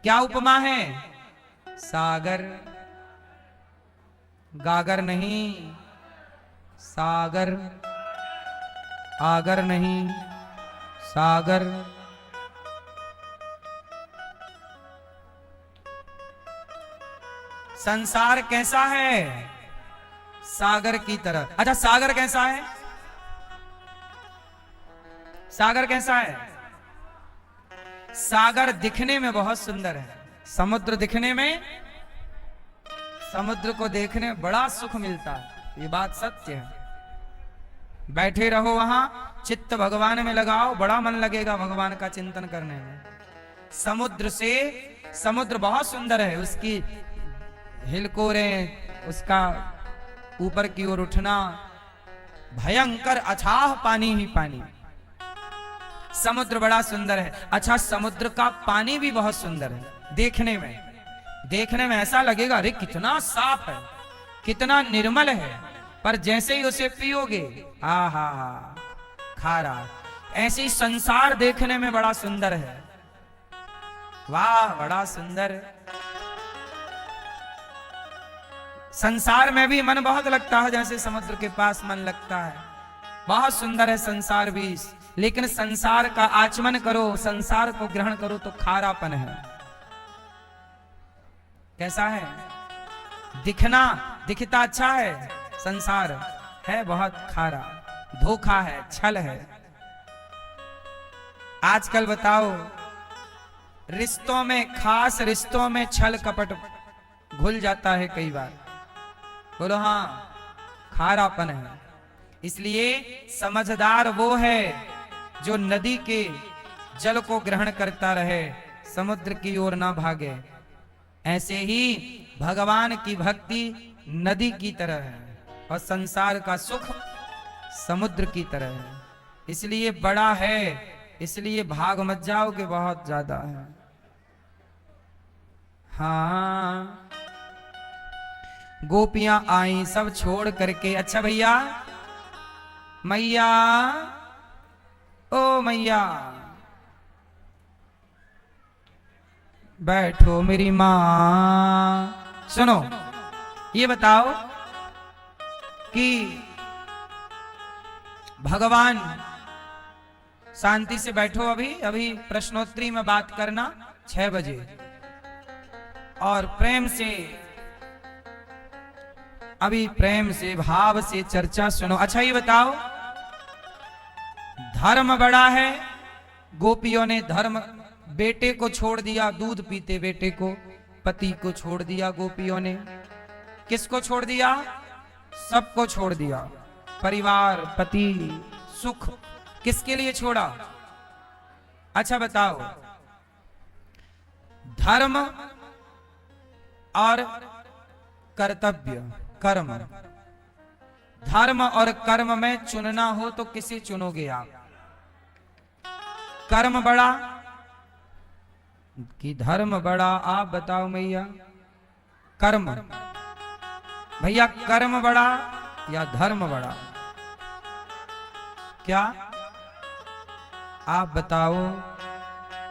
क्या उपमा है? सागर, गागर नहीं, सागर, आगर नहीं, सागर। संसार कैसा है? सागर की तरह। अच्छा, सागर कैसा है? सागर कैसा है? सागर दिखने में बहुत सुंदर है, समुद्र दिखने में, समुद्र को देखने में बड़ा सुख मिलता है, ये बात सत्य है। बैठे रहो वहां, चित्त भगवान में लगाओ, बड़ा मन लगेगा भगवान का चिंतन करने में। समुद्र से, समुद्र बहुत सुंदर है, उसकी हिलकोरे, उसका ऊपर की ओर उठना, भयंकर अथाह पानी ही पानी। समुद्र बड़ा सुंदर है। अच्छा, समुद्र का पानी भी बहुत सुंदर है देखने में। देखने में ऐसा लगेगा अरे कितना साफ है, कितना निर्मल है, पर जैसे ही उसे पियोगे हा हा हा खारा। ऐसे ही संसार देखने में बड़ा सुंदर है, वाह बड़ा सुंदर है। संसार में भी मन बहुत लगता है, जैसे समुद्र के पास मन लगता है। बहुत सुंदर है संसार भी, लेकिन संसार का आचमन करो, संसार को ग्रहण करो तो खारापन है। कैसा है? दिखता अच्छा है, संसार है बहुत खारा, धोखा है, छल है। आजकल बताओ रिश्तों में, खास रिश्तों में छल कपट घुल जाता है कई बार। बोलो हाँ, खारापन है। इसलिए समझदार वो है जो नदी के जल को ग्रहण करता रहे, समुद्र की ओर ना भागे। ऐसे ही भगवान की भक्ति नदी की तरह है और संसार का सुख समुद्र की तरह है। इसलिए बड़ा है, इसलिए भाग मत जाओ कि बहुत ज्यादा है। हाँ, गोपियां आई सब छोड़ करके। अच्छा भैया, मैया ओ मैया बैठो मेरी मां। सुनो, ये बताओ कि भगवान, शांति से बैठो, अभी प्रश्नोत्तरी में बात करना 6 बजे, और प्रेम से, अभी प्रेम से भाव से चर्चा सुनो। अच्छा ये बताओ, धर्म बड़ा है। गोपियों ने धर्म, बेटे को छोड़ दिया, दूध पीते बेटे को, पति को छोड़ दिया गोपियों ने। किसको छोड़ दिया? सबको छोड़ दिया, परिवार, पति, सुख, किसके लिए छोड़ा? अच्छा बताओ, धर्म और कर्तव्य, कर्म, धर्म और कर्म में चुनना हो तो किसे चुनोगे आप? कर्म बड़ा कि धर्म बड़ा? आप बताओ मैया। कर्म भैया, कर्म बड़ा या धर्म बड़ा? क्या आप बताओ?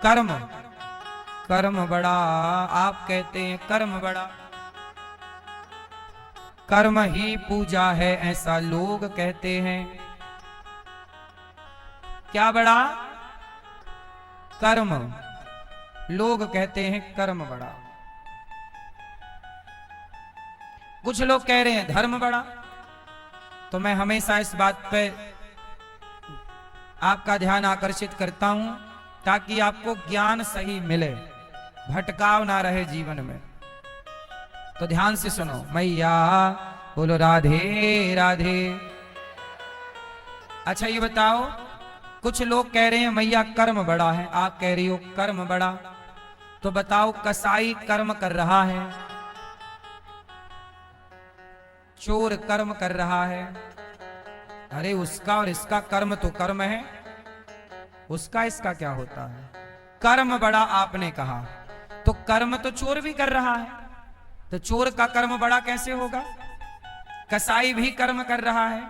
कर्म बड़ा, आप कहते हैं कर्म बड़ा। कर्म ही पूजा है ऐसा लोग कहते हैं। क्या बड़ा? कर्म। लोग कहते हैं कर्म बड़ा। कुछ लोग कह रहे हैं धर्म बड़ा। तो मैं हमेशा इस बात पे आपका ध्यान आकर्षित करता हूं ताकि आपको ज्ञान सही मिले, भटकाव ना रहे जीवन में। तो ध्यान से सुनो। मैया बोलो राधे राधे। अच्छा ये बताओ, कुछ लोग कह रहे हैं मैया कर्म बड़ा है, आप कह रही हो कर्म बड़ा। तो बताओ, कसाई कर्म कर रहा है, चोर कर्म कर रहा है, अरे उसका और इसका कर्म तो कर्म है, उसका इसका क्या होता है? कर्म बड़ा आपने कहा, तो कर्म तो चोर भी कर रहा है, तो चोर का कर्म बड़ा कैसे होगा? कसाई भी कर्म कर रहा है,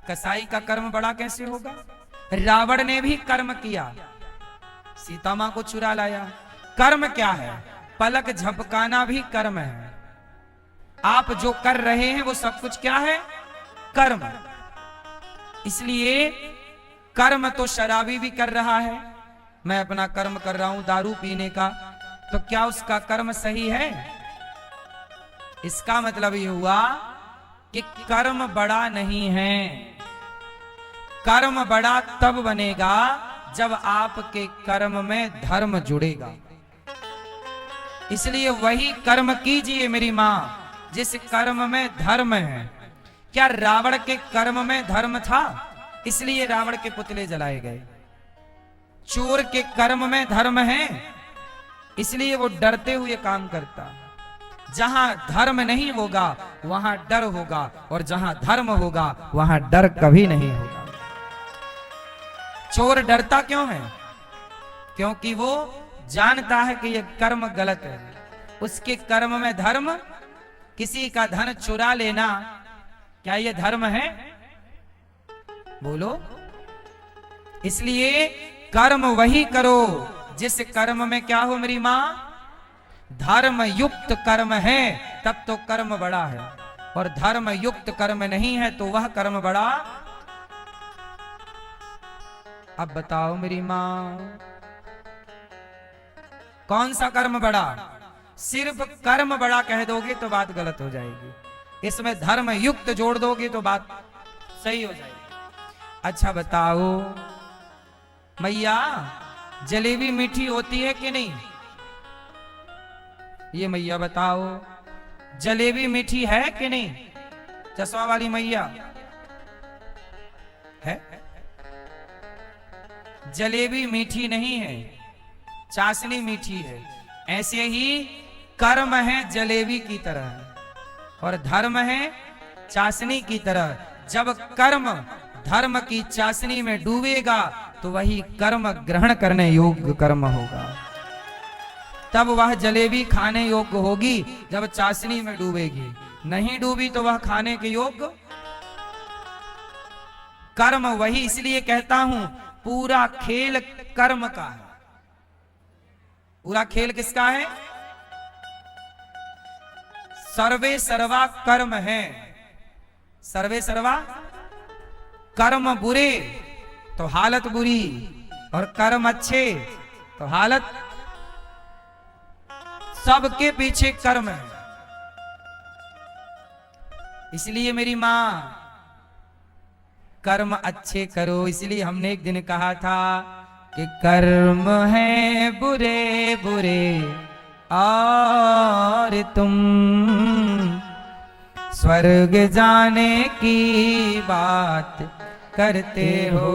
कसाई का कर्म बड़ा कैसे होगा? रावण ने भी कर्म किया, सीता मां को चुरा लाया। कर्म क्या है? पलक झपकाना भी कर्म है। आप जो कर रहे हैं वो सब कुछ क्या है? कर्म। इसलिए कर्म तो शराबी भी कर रहा है। मैं अपना कर्म कर रहा हूं दारू पीने का, तो क्या उसका कर्म सही है? इसका मतलब ये हुआ कि कर्म बड़ा नहीं है। कर्म बड़ा तब बनेगा जब आपके कर्म में धर्म जुड़ेगा। इसलिए वही कर्म कीजिए मेरी मां जिस कर्म में धर्म है। क्या रावण के कर्म में धर्म था? इसलिए रावण के पुतले जलाए गए। चोर के कर्म में धर्म है, इसलिए वो डरते हुए काम करता। जहां धर्म नहीं होगा वहां डर होगा, और जहां धर्म होगा वहां डर कभी नहीं होगा। चोर डरता क्यों है? क्योंकि वो जानता है कि यह कर्म गलत है। उसके कर्म में धर्म, किसी का धन चुरा लेना क्या ये धर्म है? बोलो। इसलिए कर्म वही करो जिस कर्म में क्या हो मेरी मां? धर्म युक्त कर्म है तब तो कर्म बड़ा है, और धर्म युक्त कर्म नहीं है तो वह कर्म बड़ा। अब बताओ मेरी मां, कौन सा कर्म बड़ा? सिर्फ कर्म बड़ा कह दोगे तो बात गलत हो जाएगी, इसमें धर्म युक्त जोड़ दोगे तो बात सही हो जाएगी। अच्छा बताओ मैया, जलेबी मीठी होती है कि नहीं? ये मैया बताओ, जलेबी मीठी है कि नहीं? चश्मा वाली मैया है? जलेबी मीठी नहीं है, चाशनी मीठी है। ऐसे ही कर्म है जलेबी की तरह और धर्म है चाशनी की तरह। जब कर्म धर्म की चाशनी में डूबेगा तो वही कर्म ग्रहण करने योग्य कर्म होगा, तब वह जलेबी खाने योग्य होगी। जब चाशनी में डूबेगी, नहीं डूबी तो वह खाने के योग्य कर्म वही। इसलिए कहता हूं पूरा खेल कर्म का है। पूरा खेल किसका है? सर्वे सर्वा कर्म है। सर्वे सर्वा कर्म बुरे तो हालत बुरी, और कर्म अच्छे तो हालत। सबके पीछे कर्म है। इसलिए मेरी मां कर्म अच्छे करो। इसलिए हमने एक दिन कहा था कि कर्म है बुरे बुरे और तुम स्वर्ग जाने की बात करते हो।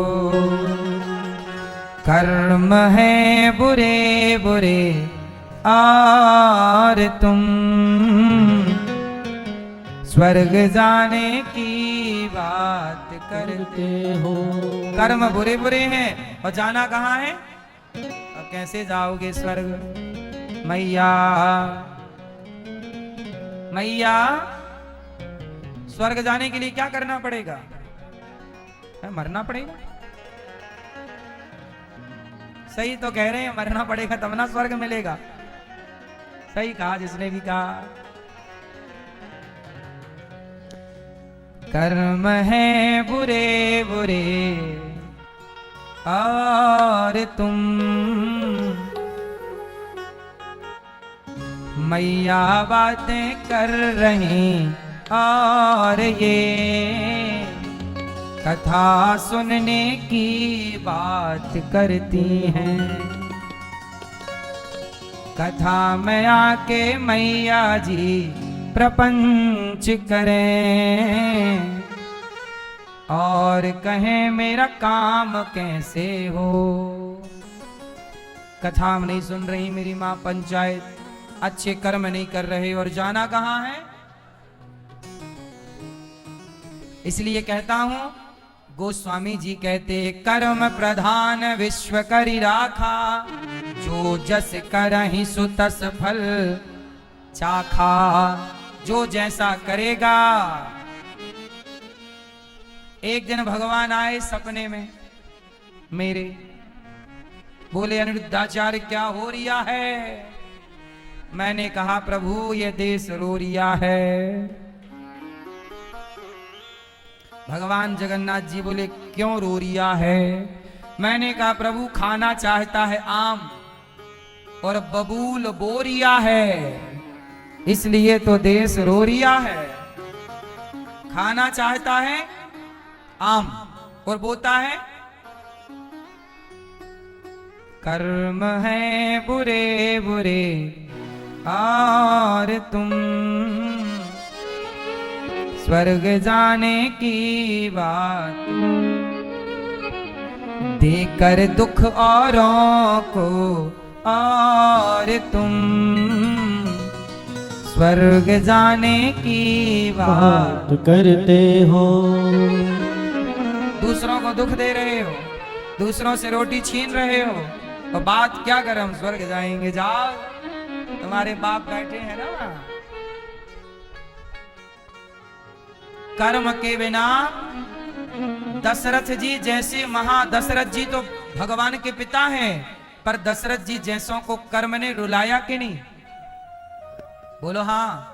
कर्म है बुरे बुरे और तुम स्वर्ग जाने की बात करते हो। कर्म बुरे बुरे हैं और जाना कहाँ है? और कैसे जाओगे स्वर्ग? मैया मैया, स्वर्ग जाने के लिए क्या करना पड़ेगा? मरना पड़ेगा। सही तो कह रहे हैं, मरना पड़ेगा तब ना स्वर्ग मिलेगा। सही कहा जिसने भी कहा। कर्म है बुरे बुरे और तुम मैया बातें कर रही और ये कथा सुनने की बात करती हैं। कथा में आके मैया जी प्रपंच करें और कहें मेरा काम कैसे हो। कथा में नहीं सुन रही मेरी माँ, पंचायत अच्छे कर्म नहीं कर रहे, और जाना कहाँ है? इसलिए कहता हूं, गोस्वामी जी कहते कर्म प्रधान विश्व करि राखा, जो जस करहि सो तस फल चाखा। जो जैसा करेगा। एक दिन भगवान आए सपने में मेरे, बोले अनिरुद्धाचार्य क्या हो रिया है? मैंने कहा प्रभु ये देश रो रिया है। भगवान जगन्नाथ जी बोले क्यों रो रिया है? मैंने कहा प्रभु खाना चाहता है आम और बबूल बोरिया है, इसलिए तो देश रो रिया है। खाना चाहता है आम और बोता है कर्म है बुरे बुरे और तुम स्वर्ग जाने की बात देकर दुख औरों को और तुम स्वर्ग जाने की बात करते हो। दूसरों को दुख दे रहे हो, दूसरों से रोटी छीन रहे हो, और बात क्या कर हम स्वर्ग जाएंगे। जाओ तुम्हारे बाप बैठे हैं ना, कर्म के बिना दशरथ जी जैसे दशरथ जी तो भगवान के पिता हैं, पर दशरथ जी जैसों को कर्म ने रुलाया कि नहीं? बोलो हाँ।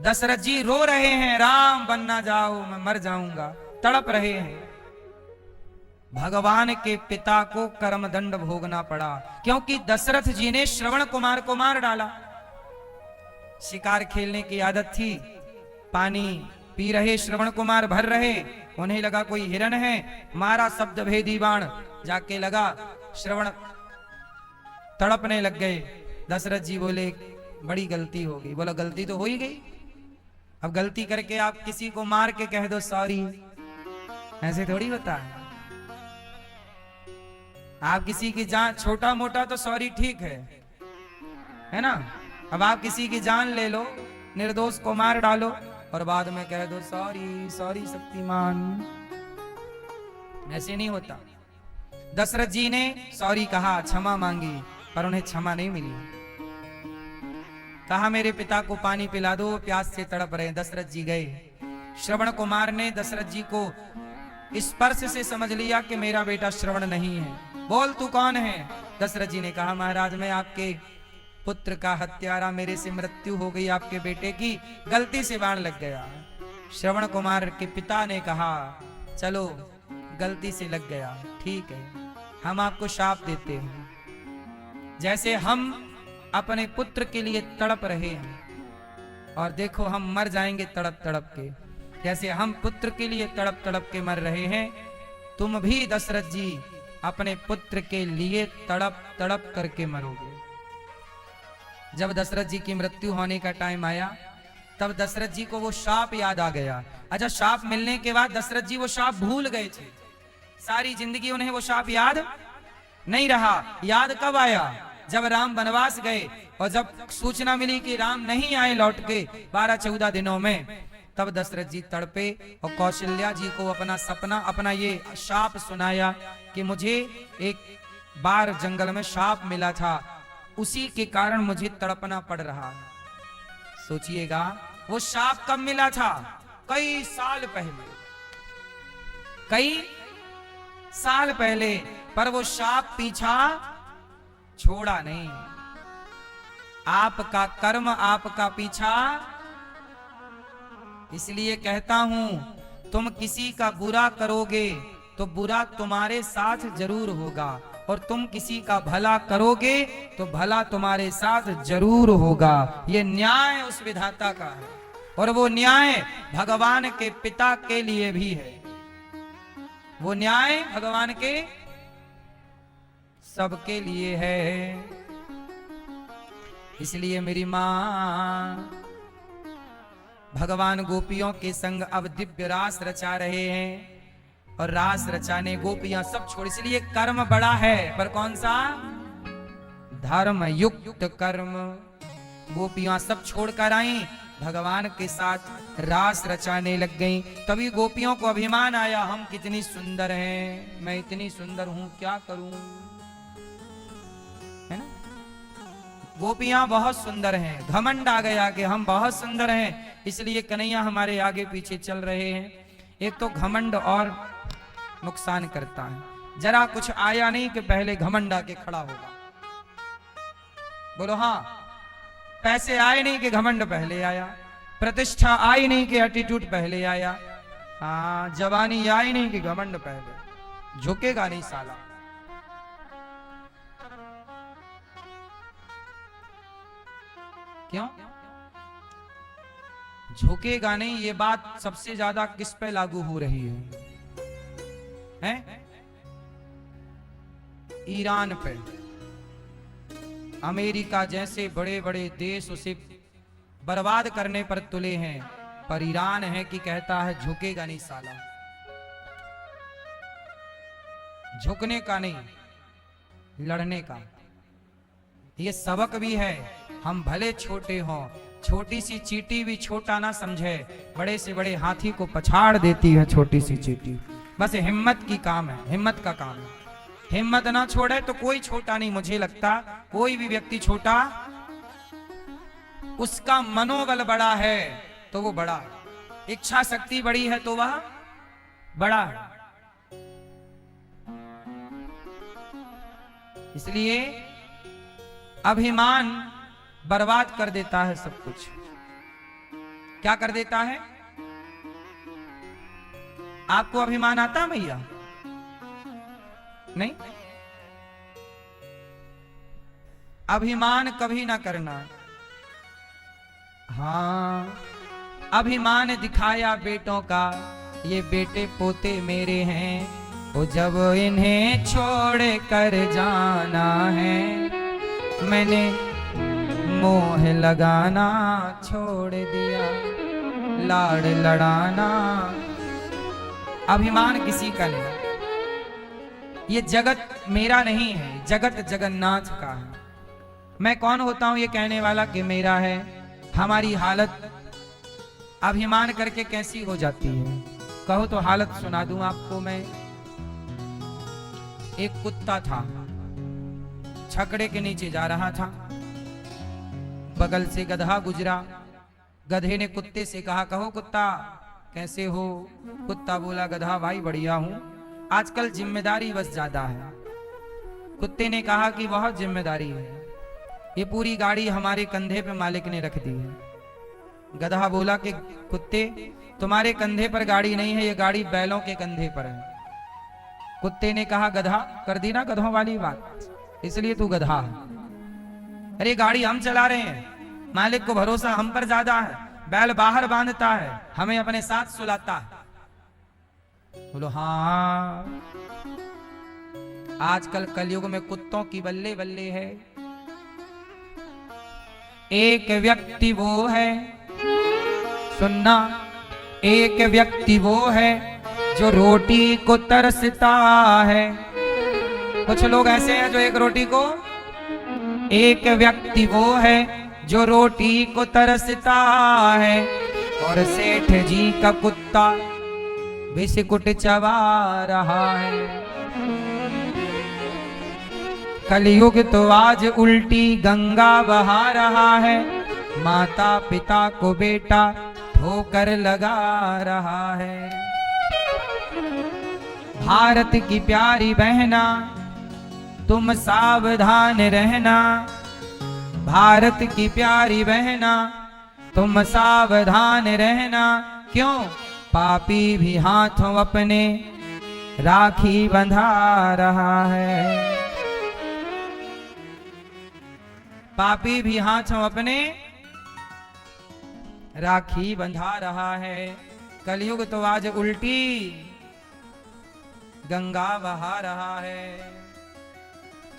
दशरथ जी रो रहे हैं, राम बनना जाओ मैं मर जाऊंगा, तड़प रहे हैं। भगवान के पिता को कर्मदंड भोगना पड़ा, क्योंकि दशरथ जी ने श्रवण कुमार को मार डाला। शिकार खेलने की आदत थी, पानी पी रहे श्रवण कुमार, भर रहे, उन्हें लगा कोई हिरण है, मारा शब्द भेदी बाण, जाके लगा श्रवण, तड़पने लग गए। दशरथ जी बोले बड़ी गलती हो गई। बोला गलती तो हो ही गई, अब गलती करके आप किसी को मार के कह दो सॉरी, ऐसे थोड़ी होता है। आप किसी की जान, छोटा मोटा तो सॉरी ठीक है ना। अब आप किसी की जान ले लो, निर्दोष को मार डालो और बाद में कह दो सॉरी सॉरी शक्तिमान, ऐसे नहीं होता। दशरथ जी ने सॉरी कहा, क्षमा मांगी, पर उन्हें क्षमा नहीं मिली। कहा मेरे पिता को पानी पिला दो, प्यास से तड़प रहे। दशरथ जी गए। श्रवण कुमार ने दशरथ जी को स्पर्श से समझ लिया कि मेरा बेटा श्रवण नहीं है। बोल तू कौन है? दशरथ जी ने कहा महाराज मैं आपके पुत्र का हत्यारा, मेरे से मृत्यु हो गई, आपके बेटे की गलती से बाण लग गया। श्रवण कुमार के पिता ने कहा चलो गलती से लग गया, ठीक है, हम आपको शाप देते हैं। जैसे हम अपने पुत्र के लिए तड़प रहे हैं और देखो हम मर जाएंगे तड़प तड़प के, जैसे हम पुत्र के लिए तड़प तड़प के मर रहे हैं, तुम भी दशरथ जी अपने पुत्र के लिए तड़प तड़प करके मरोगे। जब दशरथ जी की मृत्यु होने का टाइम आया, तब दशरथ जी को वो शाप याद आ गया। अच्छा, शाप मिलने के बाद दशरथ जी वो शाप भूल गए थे, सारी जिंदगी उन्हें वो शाप याद नहीं रहा। याद कब आया? जब राम वनवास गए और जब सूचना मिली कि राम नहीं आए लौट के 12-14 दिनों में, तब दशरथ जी तड़पे और कौशल्या जी को अपना सपना, अपना ये शाप सुनाया कि मुझे एक बार जंगल में शाप मिला था, उसी के कारण मुझे तड़पना पड़ रहा है। सोचिएगा वो शाप कब मिला था? कई साल पहले, कई साल पहले, पर वो शाप पीछा छोड़ा नहीं। आपका कर्म आपका पीछा, इसलिए कहता हूं तुम किसी का बुरा करोगे तो बुरा तुम्हारे साथ जरूर होगा, और तुम किसी का भला करोगे तो भला तुम्हारे साथ जरूर होगा। ये न्याय उस विधाता का है, और वो न्याय भगवान के पिता के लिए भी है। वो न्याय भगवान के सबके लिए है। इसलिए मेरी मां, भगवान गोपियों के संग अब दिव्य रास रचा रहे हैं, और रास रचाने गोपियां सब छोड़, इसलिए कर्म बड़ा है, पर कौन सा? धर्म युक्त कर्म। गोपियां सब छोड़कर आई, भगवान के साथ रास रचाने लग गईं। तभी गोपियों को अभिमान आया, हम कितनी सुंदर हैं, मैं इतनी सुंदर हूं, क्या करूं, है ना। गोपियां बहुत सुंदर हैं, घमंड आ गया कि हम बहुत सुंदर हैं, इसलिए कन्हैया हमारे आगे पीछे चल रहे हैं। एक तो घमंड और नुकसान करता है। जरा कुछ आया नहीं कि पहले घमंड आके खड़ा होगा। बोलो हाँ। पैसे आए नहीं कि घमंड पहले आया, प्रतिष्ठा आई नहीं कि एटीट्यूड पहले आया, हाँ, जवानी आई नहीं कि घमंड पहले। झुकेगा नहीं साला। क्यों झुकेगा नहीं? ये बात सबसे ज्यादा किस पे लागू हो रही है? ईरान पे। अमेरिका जैसे बड़े बड़े देश उसे बर्बाद करने पर तुले हैं, पर ईरान है कि कहता है झुकेगा नहीं साला। झुकने का नहीं, लड़ने का। ये सबक भी है। हम भले छोटे हों, छोटी सी चींटी भी छोटा ना समझे, बड़े से बड़े हाथी को पछाड़ देती है छोटी सी चींटी। बस हिम्मत की काम है, हिम्मत का काम है। हिम्मत ना छोड़े तो कोई छोटा नहीं। मुझे लगता कोई भी व्यक्ति छोटा, उसका मनोबल बड़ा है तो वो बड़ा है। इच्छा शक्ति बड़ी है तो वह बड़ा है। इसलिए अभिमान बर्बाद कर देता है सब कुछ। क्या कर देता है? आपको अभिमान आता है भैया? नहीं? अभिमान कभी ना करना। हाँ, अभिमान दिखाया बेटों का, ये बेटे पोते मेरे हैं, वो जब इन्हें छोड़ कर जाना है, मैंने मोह लगाना छोड़ दिया, लाड़ लड़ाना। अभिमान किसी का नहीं। ये जगत मेरा नहीं है, जगत जगन्नाथ का है। मैं कौन होता हूं ये कहने वाला कि मेरा है। हमारी हालत अभिमान करके कैसी हो जाती है, कहो तो हालत सुना दूं आपको मैं। एक कुत्ता था, छकड़े के नीचे जा रहा था, बगल से गधा गुजरा। गधे ने कुत्ते से कहा, कहो कुत्ता कैसे हो? कुत्ता बोला, गधा भाई बढ़िया हूं, आजकल जिम्मेदारी बस ज्यादा है। कुत्ते ने कहा कि बहुत जिम्मेदारी है, ये पूरी गाड़ी हमारे कंधे पे मालिक ने रख दी है। गधा बोला कि कुत्ते तुम्हारे कंधे पर गाड़ी नहीं है, ये गाड़ी बैलों के कंधे पर है। कुत्ते ने कहा, गधा कर दी ना गधों वाली बात, इसलिए तू गधा है। अरे गाड़ी हम चला रहे हैं, मालिक को भरोसा हम पर ज्यादा है, बैल बाहर बांधता है, हमें अपने साथ सुलाता है। बोलो हाँ, आजकल कलयुग में कुत्तों की बल्ले बल्ले है। एक व्यक्ति वो है, सुनना, एक व्यक्ति वो है जो रोटी को तरसता है। कुछ लोग ऐसे हैं जो एक रोटी को, एक व्यक्ति वो है जो रोटी को तरसता है, और सेठ जी का कुत्ता बिस्कुट चबा रहा है। कलयुग तो आज उल्टी गंगा बहा रहा है, माता पिता को बेटा ठोकर लगा रहा है। भारत की प्यारी बहना तुम सावधान रहना, भारत की प्यारी बहना तुम सावधान रहना। क्यों? पापी भी हाथों अपने राखी बंधा रहा है, पापी भी हाथों अपने राखी बंधा रहा है। कलयुग तो आज उल्टी गंगा बहा रहा है।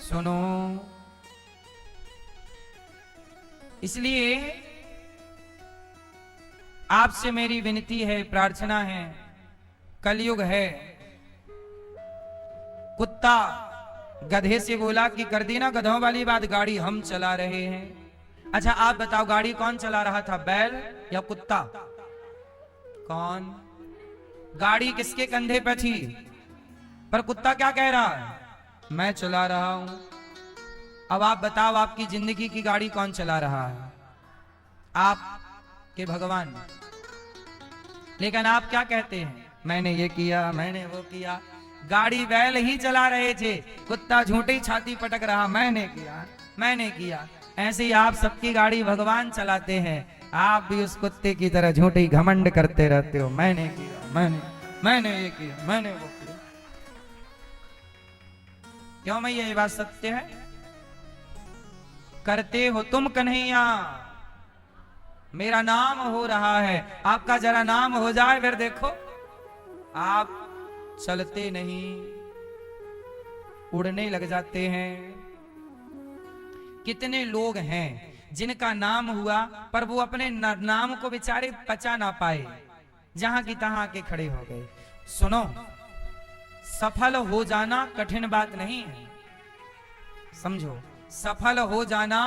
सुनो, इसलिए आपसे मेरी विनती है, प्रार्थना है, कलयुग है। कुत्ता गधे से बोला कि कर दी ना गधों वाली बात, गाड़ी हम चला रहे हैं। अच्छा आप बताओ, गाड़ी कौन चला रहा था, बैल या कुत्ता? कौन? गाड़ी किसके कंधे पे थी? पर कुत्ता क्या कह रहा है, मैं चला रहा हूं। अब आप बताओ, आपकी जिंदगी की गाड़ी कौन चला रहा है? आप के भगवान। लेकिन आप क्या कहते हैं, मैंने ये किया, मैंने वो किया। गाड़ी बैल ही चला रहे थे, कुत्ता झूठी छाती पटक रहा, मैंने किया, मैंने किया। ऐसे ही आप सबकी गाड़ी भगवान चलाते हैं, आप भी उस कुत्ते की तरह झूठी घमंड करते रहते हो, मैंने किया, मैंने ये किया, मैंने वो किया। क्यों भैया, ये बात सत्य है? करते हो तुम कन्हैया, मेरा नाम हो रहा है, आपका जरा नाम हो जाए, फिर देखो आप चलते नहीं, उड़ने लग जाते हैं। कितने लोग हैं जिनका नाम हुआ पर वो अपने नाम को बेचारे पचा ना पाए, जहां की तहां के खड़े हो गए। सुनो, सफल हो जाना कठिन बात नहीं है, समझो, सफल हो जाना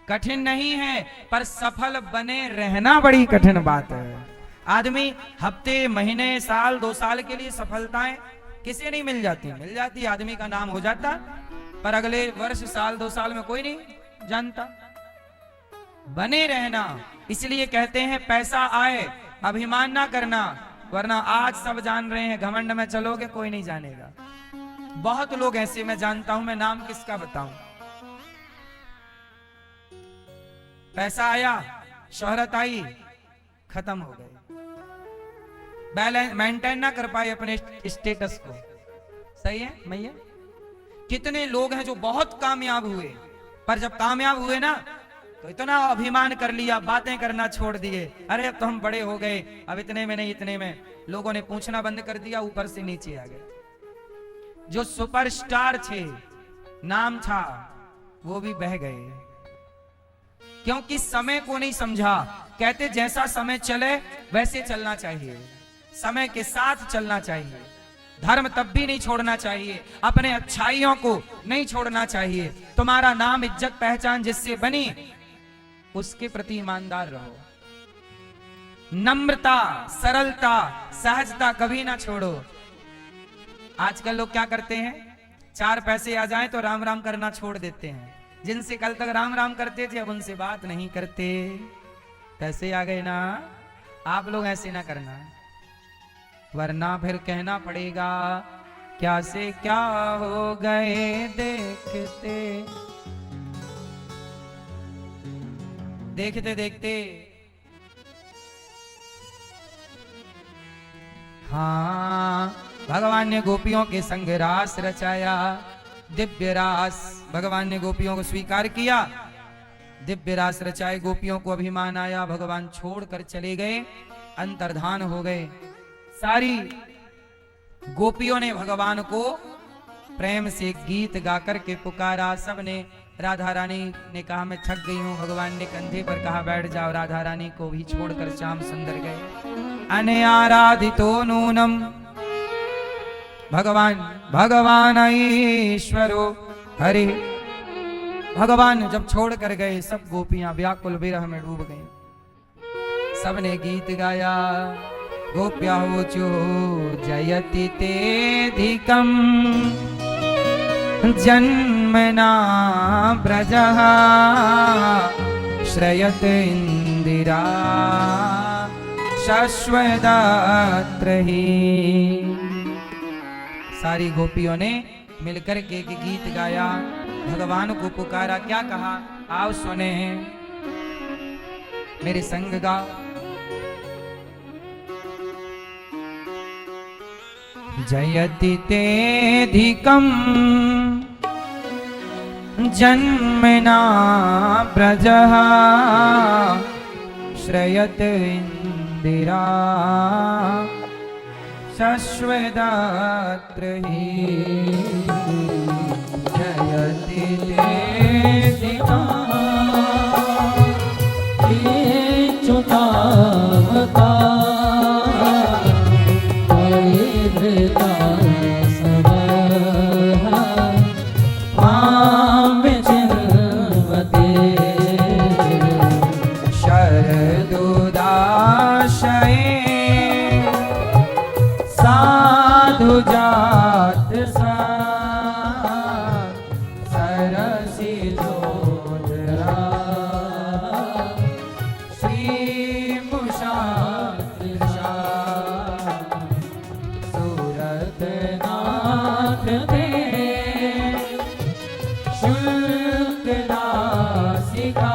कठिन नहीं है, पर सफल बने रहना बड़ी कठिन बात है। आदमी हफ्ते, महीने, साल, 2 साल के लिए सफलताएं किसे नहीं मिल जाती, मिल जाती, आदमी का नाम हो जाता, पर अगले वर्ष, साल, 2 साल में कोई नहीं जानता। बने रहना, इसलिए कहते हैं पैसा आए अभिमान ना करना, वरना आज सब जान रहे हैं, घमंड में चलोगे कोई नहीं जानेगा। बहुत लोग ऐसे मैं जानता हूं, मैं नाम किसका बताऊं। पैसा आया, शोहरत आई, खत्म हो गए, बैलेंस मेंटेन ना कर पाए अपने स्टेटस को। सही है मैया? कितने लोग हैं जो बहुत कामयाब हुए, पर जब कामयाब हुए ना तो इतना अभिमान कर लिया, बातें करना छोड़ दिए। अरे अब तो हम बड़े हो गए, अब इतने में नहीं इतने में, लोगों ने पूछना बंद कर दिया, ऊपर से नीचे आ गए। जो सुपरस्टार थे, नाम था, वो भी बह गए, क्योंकि समय को नहीं समझा। कहते जैसा समय चले वैसे चलना चाहिए, समय के साथ चलना चाहिए। धर्म तब भी नहीं छोड़ना चाहिए, अपने अच्छाइयों को नहीं छोड़ना चाहिए। तुम्हारा नाम, इज्जत, पहचान जिससे बनी, उसके प्रति ईमानदार रहो। नम्रता, सरलता, सहजता कभी ना छोड़ो। आजकल लोग क्या करते हैं, 4 पैसे आ जाएं तो राम राम करना छोड़ देते हैं। जिनसे कल तक राम राम करते थे अब उनसे बात नहीं करते। पैसे आ गए ना, आप लोग ऐसे ना करना, वरना फिर कहना पड़ेगा क्या से क्या हो गए देखते देखते देखते। हाँ, भगवान ने गोपियों के संग रास रचाया, दिव्य रास। भगवान ने गोपियों को स्वीकार किया, दिव्य रास रचाए, गोपियों को अभिमान आया, भगवान छोड़कर चले गए, अंतर्धान हो गए। सारी गोपियों ने भगवान को प्रेम से गीत गाकर के पुकारा। सबने, राधा रानी ने कहा मैं थक गई हूं, भगवान ने कंधे पर कहा बैठ जाओ। राधा रानी को भी छोड़कर श्याम सुंदर गए। अनयाराधितो नूनम भगवान भगवान ईश्वरो हरि। भगवान जब छोड़ कर गए, सब गोपियां व्याकुल विरह में डूब गई। सबने गीत गाया, गोप्या वोचो जयति तेधिकम जन्मना ब्रजः श्रयत इंदिरा शाश्वदात्र ही। सारी गोपियों ने मिलकर के गीत गाया, भगवान को पुकारा। क्या कहा, आओ सुने, मेरे संग गाओ। जयति तेधिकम जन्मना ब्रजः श्रयत इंदिरा शाश्वदात्र ही। जयति तेधिकम च्युतावता साधु जात सा सरसी जोधरा श्री मुषात सूरत नाथ दे शुल्क नासिका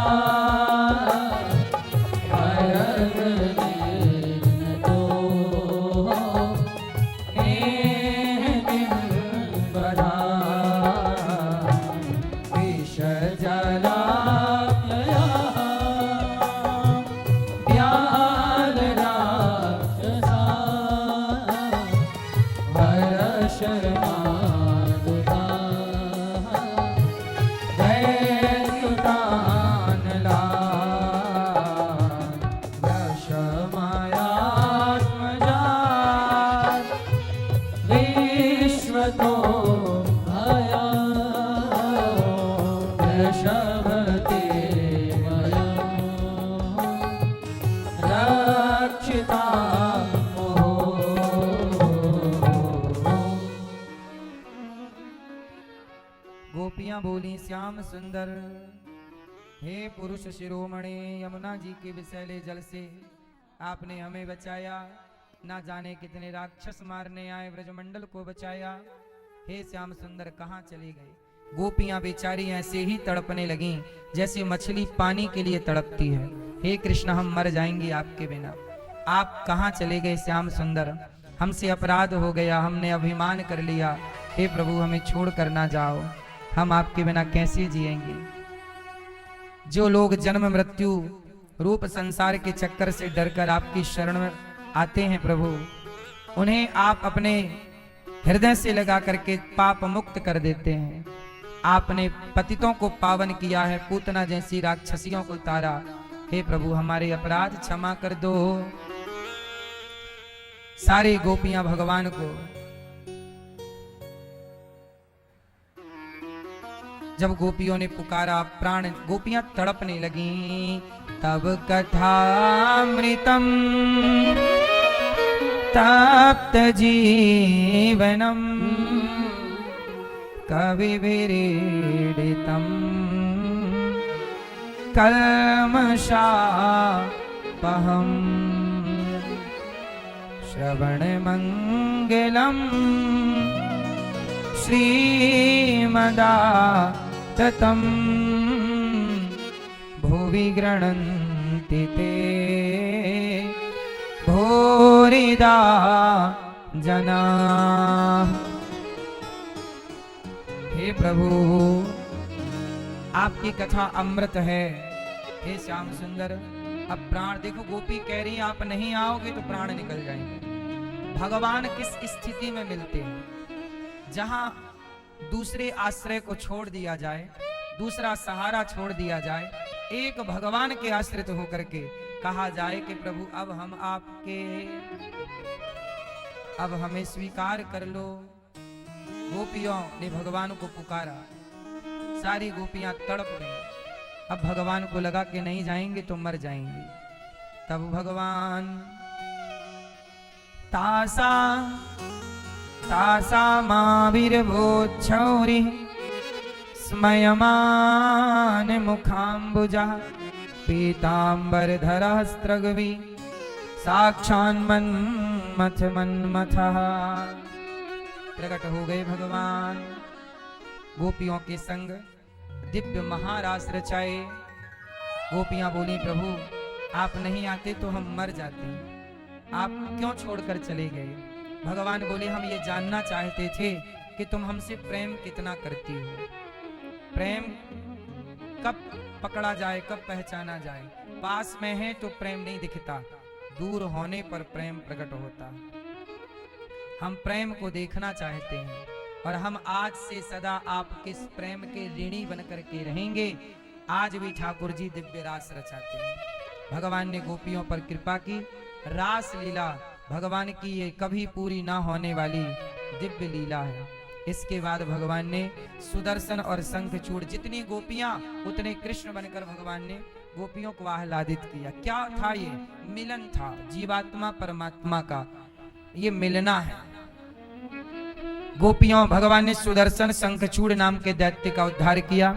गोपियां बोली, श्याम सुंदर, हे पुरुष शिरोमणि, यमुना जी के विषैले जल से आपने हमें बचाया, ना जाने कितने राक्षस मारने आए ब्रजमंडल को बचाया। हे श्याम सुंदर कहाँ चले गए? गोपियां बेचारी ऐसे ही तड़पने लगीं जैसे मछली पानी के लिए तड़पती है। हे कृष्ण हम मर जाएंगे आपके बिना, आप कहाँ चले गए श्याम सुंदर? हमसे अपराध हो गया, हमने अभिमान कर लिया। हे प्रभु हमें छोड़ कर ना जाओ, हम आपके बिना कैसे जिएंगे? जो लोग जन्म मृत्यु रूप संसार के चक्कर से डरकर आपकी शरण में आते हैं प्रभु, उन्हें आप अपने हृदय से लगा करके पाप मुक्त कर देते हैं। आपने पतितों को पावन किया है, पूतना जैसी राक्षसियों को तारा। हे प्रभु हमारे अपराध क्षमा कर दो। सारी गोपियां भगवान को जब गोपियों ने पुकारा, प्राण गोपियां तड़पने लगी। तब कथामृतम तप्त जीवनम कवि विरीडितम कल्मषापहम श्रवण मंगलम श्रीमदाततम भुवि गृह्णन्ति ते भूरिदा जना। हे प्रभु आपकी कथा अमृत है। हे श्याम सुंदर अब प्राण देखो, गोपी कह रही आप नहीं आओगे तो प्राण निकल जाएंगे। भगवान किस स्थिति में मिलते हैं? जहां दूसरे आश्रय को छोड़ दिया जाए, दूसरा सहारा छोड़ दिया जाए, एक भगवान के आश्रित होकर के कहा जाए कि प्रभु अब हम आपके, अब हमें स्वीकार कर लो। गोपियों ने भगवान को पुकारा, सारी गोपियां तड़प गई। अब भगवान को लगा कि नहीं जाएंगे तो मर जाएंगे। तब भगवान तासा तासा माविर्भूच्छौरिः स्मयमान मुखाम्बुजा पीताम्बरधरः स्त्रग्वी साक्षान्मन्मथ मन्मथः। प्रकट हो गए भगवान गोपियों के संग, दिव्य महारास रचाए। गोपियां बोली प्रभु आप नहीं आते तो हम मर जाते, आप क्यों छोड़कर चले गए? भगवान बोले हम ये जानना चाहते थे कि तुम हमसे प्रेम कितना करती हो। प्रेम कब पकड़ा जाए, कब पहचाना जाए? पास में है तो प्रेम नहीं दिखता, दूर होने पर प्रेम प्रकट होता। हम प्रेम को देखना चाहते हैं और हम आज से सदा आपके प्रेम के ऋणी बनकर के रहेंगे। आज भी ठाकुर जी दिव्य रास रचाते हैं। भगवान ने गोपियों पर कृपा की। रास लीला भगवान की ये कभी पूरी ना होने वाली दिव्य लीला है। इसके बाद भगवान ने सुदर्शन और शंखचूड़, जितनी गोपियां उतने कृष्ण बनकर भगवान ने गोपियों को आह्लादित किया। क्या था ये? मिलन था, जीवात्मा परमात्मा का ये मिलना है। गोपियों भगवान ने सुदर्शन शंखचूड़ नाम के दैत्य का उद्धार किया।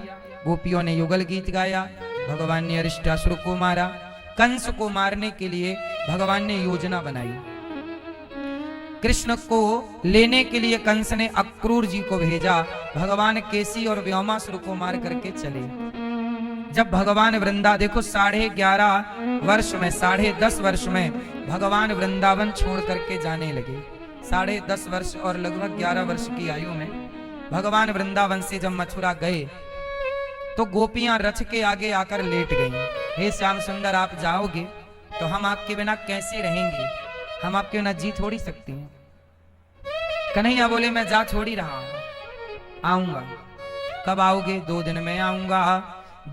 गोपियों ने युगल गीत गाया। भगवान ने अरिष्टासुर को मारा। कंस को मारने के लिए भगवान ने योजना बनाई। कृष्ण को लेने के लिए कंस ने अक्रूर जी को भेजा। भगवान केसी और व्योमासुर को मार करके चले। जब भगवान वृंदा देखो 11.5 वर्ष में, 10.5 वर्ष में भगवान वृंदावन छोड़ करके जाने लगे। 10.5 वर्ष और लगभग 11 वर्ष की आयु में भगवान वृंदावन से जब मथुरा गए तो गोपियां रथ के आगे आकर लेट गईं। हे श्याम सुंदर आप जाओगे तो हम आपके बिना कैसे रहेंगे? हम आपके बिना जी थोड़ी सकती हैं। कन्हैया बोले मैं जा थोड़ी रहा हूं, आऊंगा। कब आओगे? 2 दिन में आऊंगा।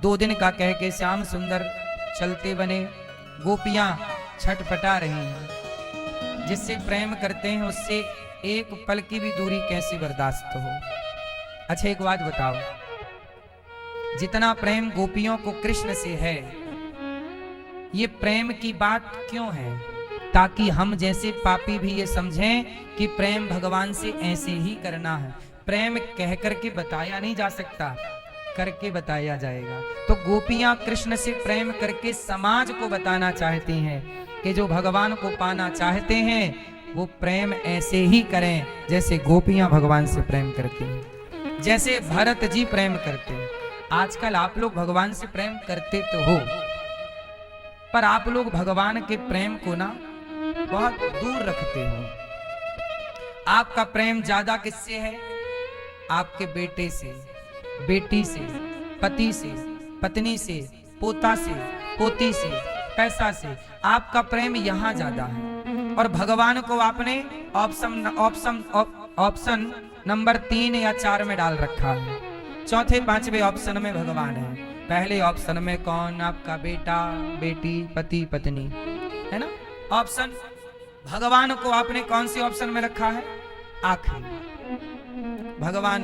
2 दिन का कह के श्याम सुंदर चलते बने। गोपियां छटपटा रही हैं। जिससे प्रेम करते हैं उससे एक पल की भी दूरी कैसे बर्दाश्त हो? अच्छा एक बात बताओ, जितना प्रेम गोपियों को कृष्ण से है, ये प्रेम की बात क्यों है? ताकि हम जैसे पापी भी ये समझें कि प्रेम भगवान से ऐसे ही करना है। प्रेम कह करके बताया नहीं जा सकता। करके बताया जाएगा। तो गोपियां कृष्ण से प्रेम करके समाज को बताना चाहती हैं कि जो भगवान को पाना चाहते हैं वो प्रेम ऐसे ही करें जैसे गोपियां भगवान से प्रेम करती हैं, जैसे भरत जी प्रेम करते हैं। आजकल आप लोग भगवान से प्रेम करते तो हो, पर आप लोग भगवान के प्रेम को ना बहुत दूर रखते हो। आपका प्रेम ज्यादा किससे है? आपके बेटे से, बेटी से, पति से, पत्नी से, पोता से, पोती से, पैसा से। आपका प्रेम यहां ज्यादा है। और भगवान को आपने ऑप्शन नंबर 3 या 4 में डाल रखा है। चौथे 5वें ऑप्शन में भगवान है। पहले ऑप्शन में कौन? आपका बेटा, बेटी, पति, पत्नी, है ना। ऑप्शन भगवान को आपने कौन से ऑप्शन में रखा है? आखिरी। भगवान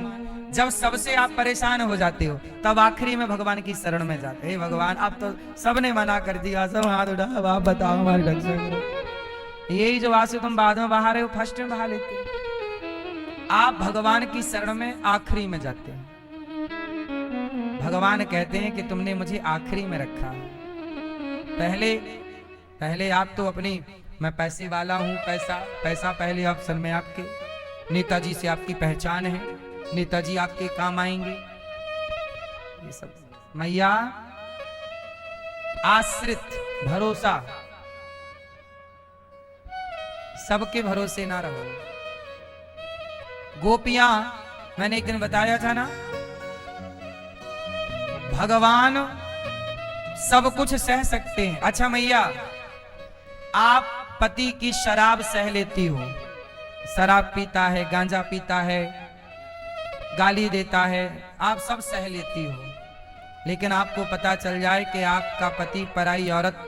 जब सबसे आप परेशान हो जाते हो तब आखिरी में भगवान की शरण में जाते हैं। भगवान आप तो सबने मना कर दिया, सब हाथ उठा, अब आप बताओ हमारे ढंग से। यही जो आंसू तुम बाद में बहा रहे हो फर्स्ट में बहा लेते हो। आप भगवान की शरण में आखिरी में जाते हैं। भगवान कहते हैं कि तुमने मुझे आखिरी में रखा है। पहले आप तो अपनी, मैं पैसे वाला हूं, पैसा पहले ऑप्शन में आपके, नेताजी से आपकी पहचान है, नेताजी आपके काम आएंगे, ये सब। मैया आश्रित, भरोसा, सबके भरोसे ना रहो। गोपियां, मैंने एक दिन बताया था ना, भगवान सब कुछ सह सकते हैं। अच्छा मैया, आप पति की शराब सह लेती हो, शराब पीता है, गांजा पीता है, गाली देता है, आप सब सह लेती हो, लेकिन आपको पता चल जाए कि आपका पति पराई औरत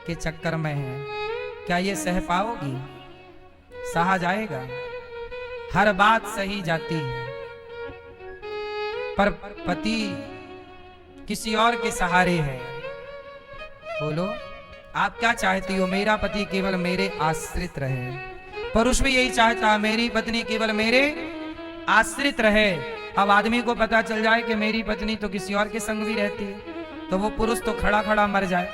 के चक्कर में है, क्या ये सह पाओगी? सहा जाएगा? हर बात सही जाती है, पर पति किसी और के सहारे है। बोलो आप क्या चाहती हो? मेरा पति केवल मेरे आश्रित रहे। पुरुष भी यही चाहता है, मेरी पत्नी केवल मेरे आश्रित रहे। अब आदमी को पता चल जाए कि मेरी पत्नी तो किसी और के संग भी रहती है, तो वो पुरुष तो खड़ा खड़ा मर जाए।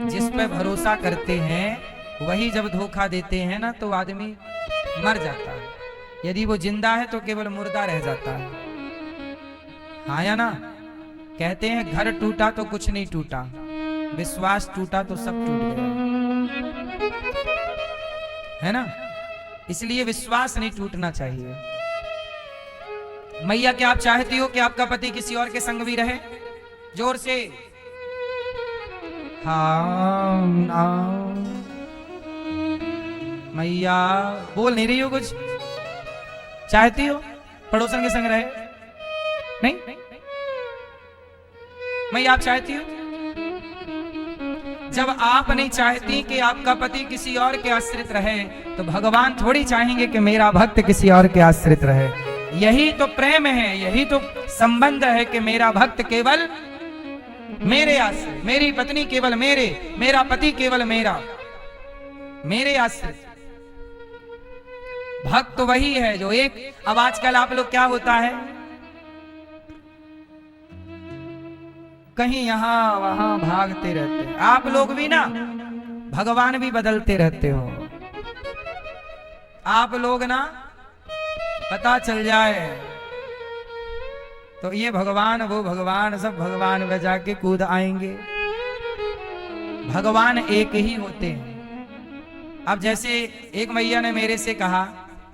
जिस पे भरोसा करते हैं वही जब धोखा देते हैं ना, तो आदमी मर जाता है। यदि वो जिंदा है तो केवल मुर्दा रह जाता है। हाँ या ना? कहते हैं घर टूटा तो कुछ नहीं टूटा, विश्वास टूटा तो सब टूट गया, है ना। इसलिए विश्वास नहीं टूटना चाहिए। मैया, क्या आप चाहती हो कि आपका पति किसी और के संग भी रहे? जोर से हाँ ना। मैया बोल नहीं रही हो कुछ? चाहती हो पड़ोसन के संग रहे? नहीं? मैया आप चाहती हो? जब आप नहीं चाहती कि आपका पति किसी और के आश्रित रहे, तो भगवान थोड़ी चाहेंगे कि मेरा भक्त किसी और के आश्रित रहे। यही तो प्रेम है, यही तो संबंध है कि मेरा भक्त केवल मेरे आश्रित, मेरी पत्नी केवल मेरा पति केवल मेरे आश्रित। भक्त तो वही है जो एक। अब आजकल आप लोग क्या होता है, कहीं यहां वहां भागते रहते हैं। आप लोग भी ना भगवान भी बदलते रहते हो। आप लोग ना पता चल जाए तो ये भगवान वो भगवान सब भगवान में जाके कूद आएंगे। भगवान एक ही होते हैं। अब जैसे एक मैया ने मेरे से कहा,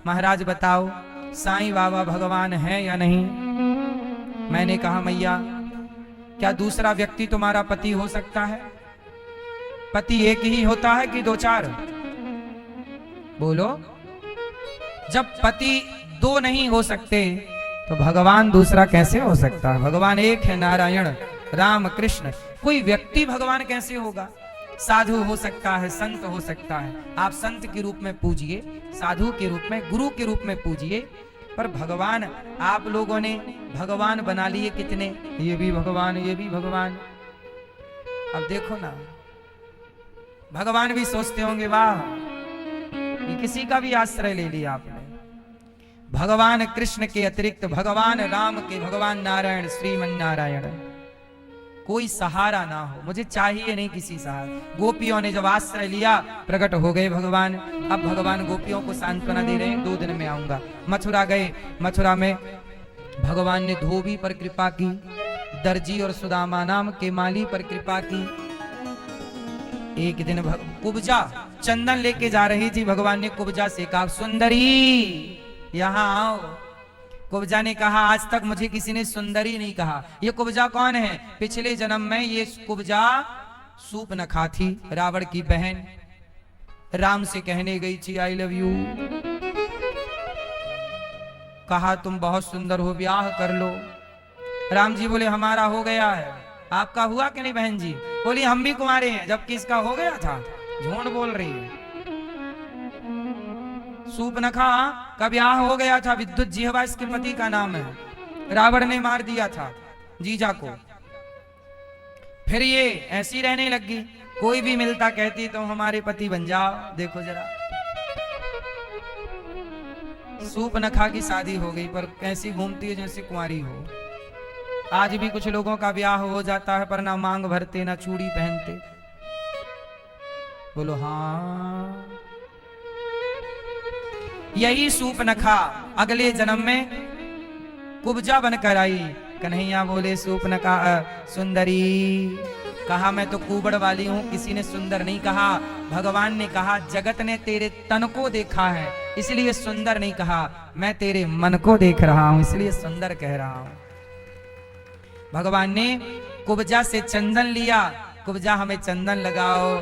महाराज बताओ साईं बाबा भगवान है या नहीं? मैंने कहा मैया, क्या दूसरा व्यक्ति तुम्हारा पति हो सकता है? पति एक ही होता है कि 2-4? बोलो। जब पति 2 नहीं हो सकते तो भगवान दूसरा कैसे हो सकता है? भगवान एक है, नारायण राम कृष्ण। कोई व्यक्ति भगवान कैसे होगा? साधु हो सकता है, संत हो सकता है। आप संत के रूप में पूजिए, साधु के रूप में, गुरु के रूप में पूजिए, पर भगवान आप लोगों ने भगवान बना लिए कितने, ये भी भगवान, ये भी भगवान। अब देखो ना, भगवान भी सोचते होंगे वाह, ये किसी का भी आश्रय ले लिया आपने। भगवान कृष्ण के अतिरिक्त, भगवान राम के, भगवान नारायण श्रीमन नारायण, कोई सहारा ना हो, मुझे चाहिए नहीं किसी सहारा। गोपियों ने जब आश्रय लिया, प्रकट हो गए भगवान। अब भगवान गोपियों को सांत्वना दे रहे हैं, 2 दिन में आऊंगा। मथुरा गए, मथुरा में भगवान ने धोबी पर कृपा की, दर्जी और सुदामा नाम के माली पर कृपा की। एक दिन कुब्जा चंदन लेके जा रही थी, भगवान ने कुब्जा से कहा, सुंदरी यहां आओ। कुब्जा ने कहा, आज तक मुझे किसी ने सुंदरी नहीं कहा। ये कुब्जा कौन है? पिछले जन्म में ये कुब्जा सूर्पनखा थी, रावण की बहन। राम से कहने गई थी आई लव यू, कहा तुम बहुत सुंदर हो, ब्याह कर लो। राम जी बोले हमारा हो गया है, आपका हुआ कि नहीं बहन जी? बोली हम भी कुंवारे हैं, जबकि इसका हो गया था। झूठ बोल रही है। सूर्पनखा का ब्याह हो गया था, विद्युत जिह्वा इसके पति का नाम है। रावण ने मार दिया था जीजा को। फिर ये ऐसी रहने लगी, कोई भी मिलता कहती तुम हमारे पति बन जाओ। देखो जरा, सूर्पनखा की शादी हो गई, पर कैसी घूमती है जैसे कुंवारी हो। आज भी कुछ लोगों का ब्याह हो जाता है, पर ना मांग भरते ना चूड़ी पहनते। बोलो हाँ। यही सूर्पनखा अगले जन्म में कुब्जा बनकर आई। कन्हैया बोले सूर्पनखा सुंदरी, कहा मैं तो कुबड़ वाली हूं, किसी ने सुंदर नहीं कहा। भगवान ने कहा जगत ने तेरे तन को देखा है इसलिए सुंदर नहीं कहा, मैं तेरे मन को देख रहा हूं इसलिए सुंदर कह रहा हूं। भगवान ने कुब्जा से चंदन लिया, कुब्जा हमें चंदन लगाओ।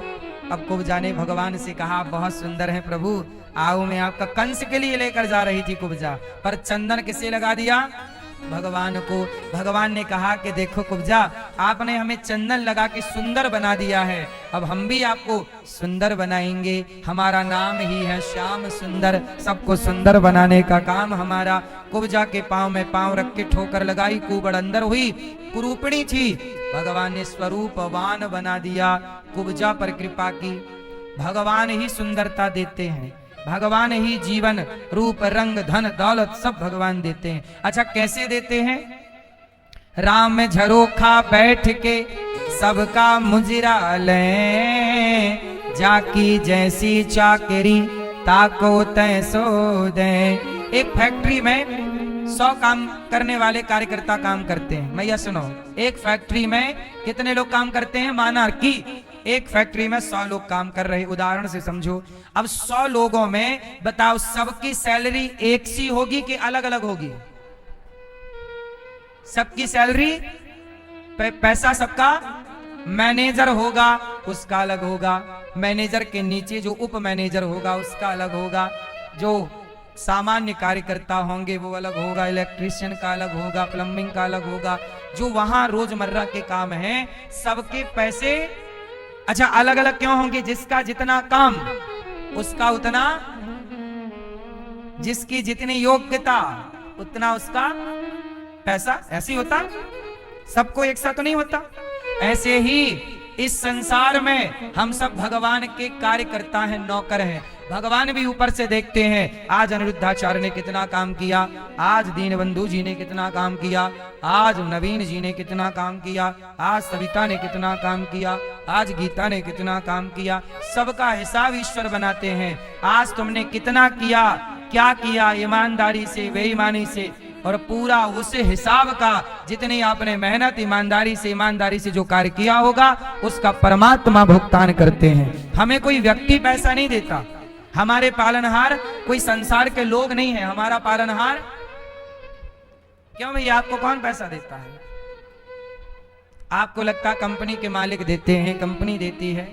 अब कुब्जा ने भगवान से कहा बहुत सुंदर है प्रभु, आओ मैं आपका, कंस के लिए लेकर जा रही थी कुब्जा, पर चंदन किसे लगा दिया? भगवान को। भगवान ने कहा कि देखो कुब्जा, आपने हमें चंदन लगा के सुंदर बना दिया है, अब हम भी आपको सुंदर बनाएंगे। हमारा नाम ही है श्याम सुंदर, सबको सुंदर बनाने का काम हमारा। कुब्जा के पांव में पांव रख के ठोकर लगाई, कुबड़ अंदर हुई, कुरूपणी थी। भगवान ने स्वरूपवान बना दिया, कुब्जा पर कृपा की। भगवान ही सुंदरता देते हैं, भगवान ही जीवन रूप रंग धन दौलत सब भगवान देते हैं। अच्छा कैसे देते हैं? राम में झरोखा बैठ के सबका मुजरा लें, जाकी जैसी चाकरी ताको तैसो दे। एक फैक्ट्री में 100 काम करने वाले कार्यकर्ता काम करते हैं। मैया सुनो, एक फैक्ट्री में कितने लोग काम करते हैं? माना कि एक फैक्ट्री में 100 लोग काम कर रहे, उदाहरण से समझो। अब 100 लोगों में बताओ सबकी सैलरी एक सी होगी कि अलग अलग होगी? सबकी सैलरी पैसा सबका, मैनेजर होगा उसका अलग होगा, मैनेजर के नीचे जो उप मैनेजर होगा उसका अलग होगा, जो सामान्य कार्यकर्ता होंगे वो अलग होगा, इलेक्ट्रीशियन का अलग होगा, प्लम्बिंग का अलग होगा, जो वहां रोजमर्रा के काम हैं सबके पैसे अच्छा अलग अलग क्यों होंगे? जिसका जितना काम उसका उतना, जिसकी जितनी योग्यता उतना उसका पैसा। ऐसे ही होता, सबको एक साथ तो नहीं होता। ऐसे ही इस संसार में हम सब भगवान के कार्यकर्ता हैं, नौकर हैं। भगवान भी ऊपर से देखते हैं, आज अनिरुद्धाचार्य ने कितना काम किया, आज दीनबंधु जी ने कितना काम किया, आज नवीन जी ने कितना काम किया, आज सविता ने कितना काम किया, आज गीता ने कितना काम किया। सबका हिसाब ईश्वर बनाते हैं। आज तुमने कितना किया, क्या किया, ईमानदारी से बेईमानी से, और पूरा उस हिसाब का जितनी आपने मेहनत ईमानदारी से जो कार्य किया होगा उसका परमात्मा भुगतान करते हैं। हमें कोई व्यक्ति पैसा नहीं देता, हमारे पालनहार कोई संसार के लोग नहीं है, हमारा पालनहार। क्यों भैया आपको कौन पैसा देता है? आपको लगता कंपनी के मालिक देते हैं, कंपनी देती है?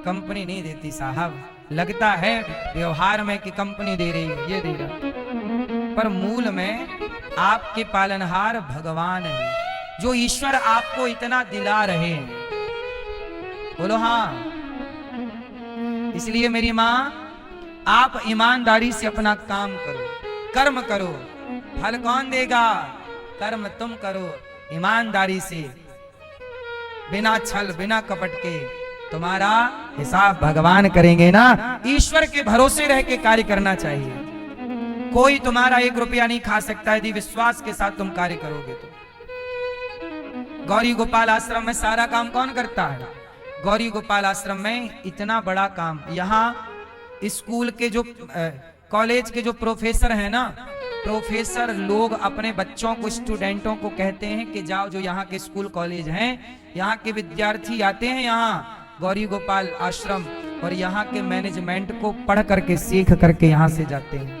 कंपनी नहीं देती साहब। लगता है व्यवहार में कि कंपनी दे रही है, ये दे रहा, पर मूल में आपके पालनहार भगवान है, जो ईश्वर आपको इतना दिला रहे हैं। बोलो हाँ। इसलिए मेरी मां, आप ईमानदारी से अपना काम करो, कर्म करो, फल कौन देगा? कर्म तुम करो ईमानदारी से, बिना छल बिना कपट के। तुम्हारा हिसाब भगवान करेंगे ना। ईश्वर के भरोसे रह के कार्य करना चाहिए। कोई तुम्हारा 1 रुपया नहीं खा सकता यदि विश्वास के साथ तुम कार्य करोगे तो। गौरी गोपाल आश्रम में सारा काम कौन करता है? गौरी गोपाल आश्रम में इतना बड़ा काम, यहाँ स्कूल के जो कॉलेज के जो प्रोफेसर हैं ना, प्रोफेसर लोग अपने बच्चों को, स्टूडेंटों को कहते हैं कि जाओ, जो यहाँ के स्कूल कॉलेज हैं, यहाँ के विद्यार्थी आते हैं यहाँ गौरी गोपाल आश्रम, और यहाँ के मैनेजमेंट को पढ़ करके सीख करके यहाँ से जाते हैं।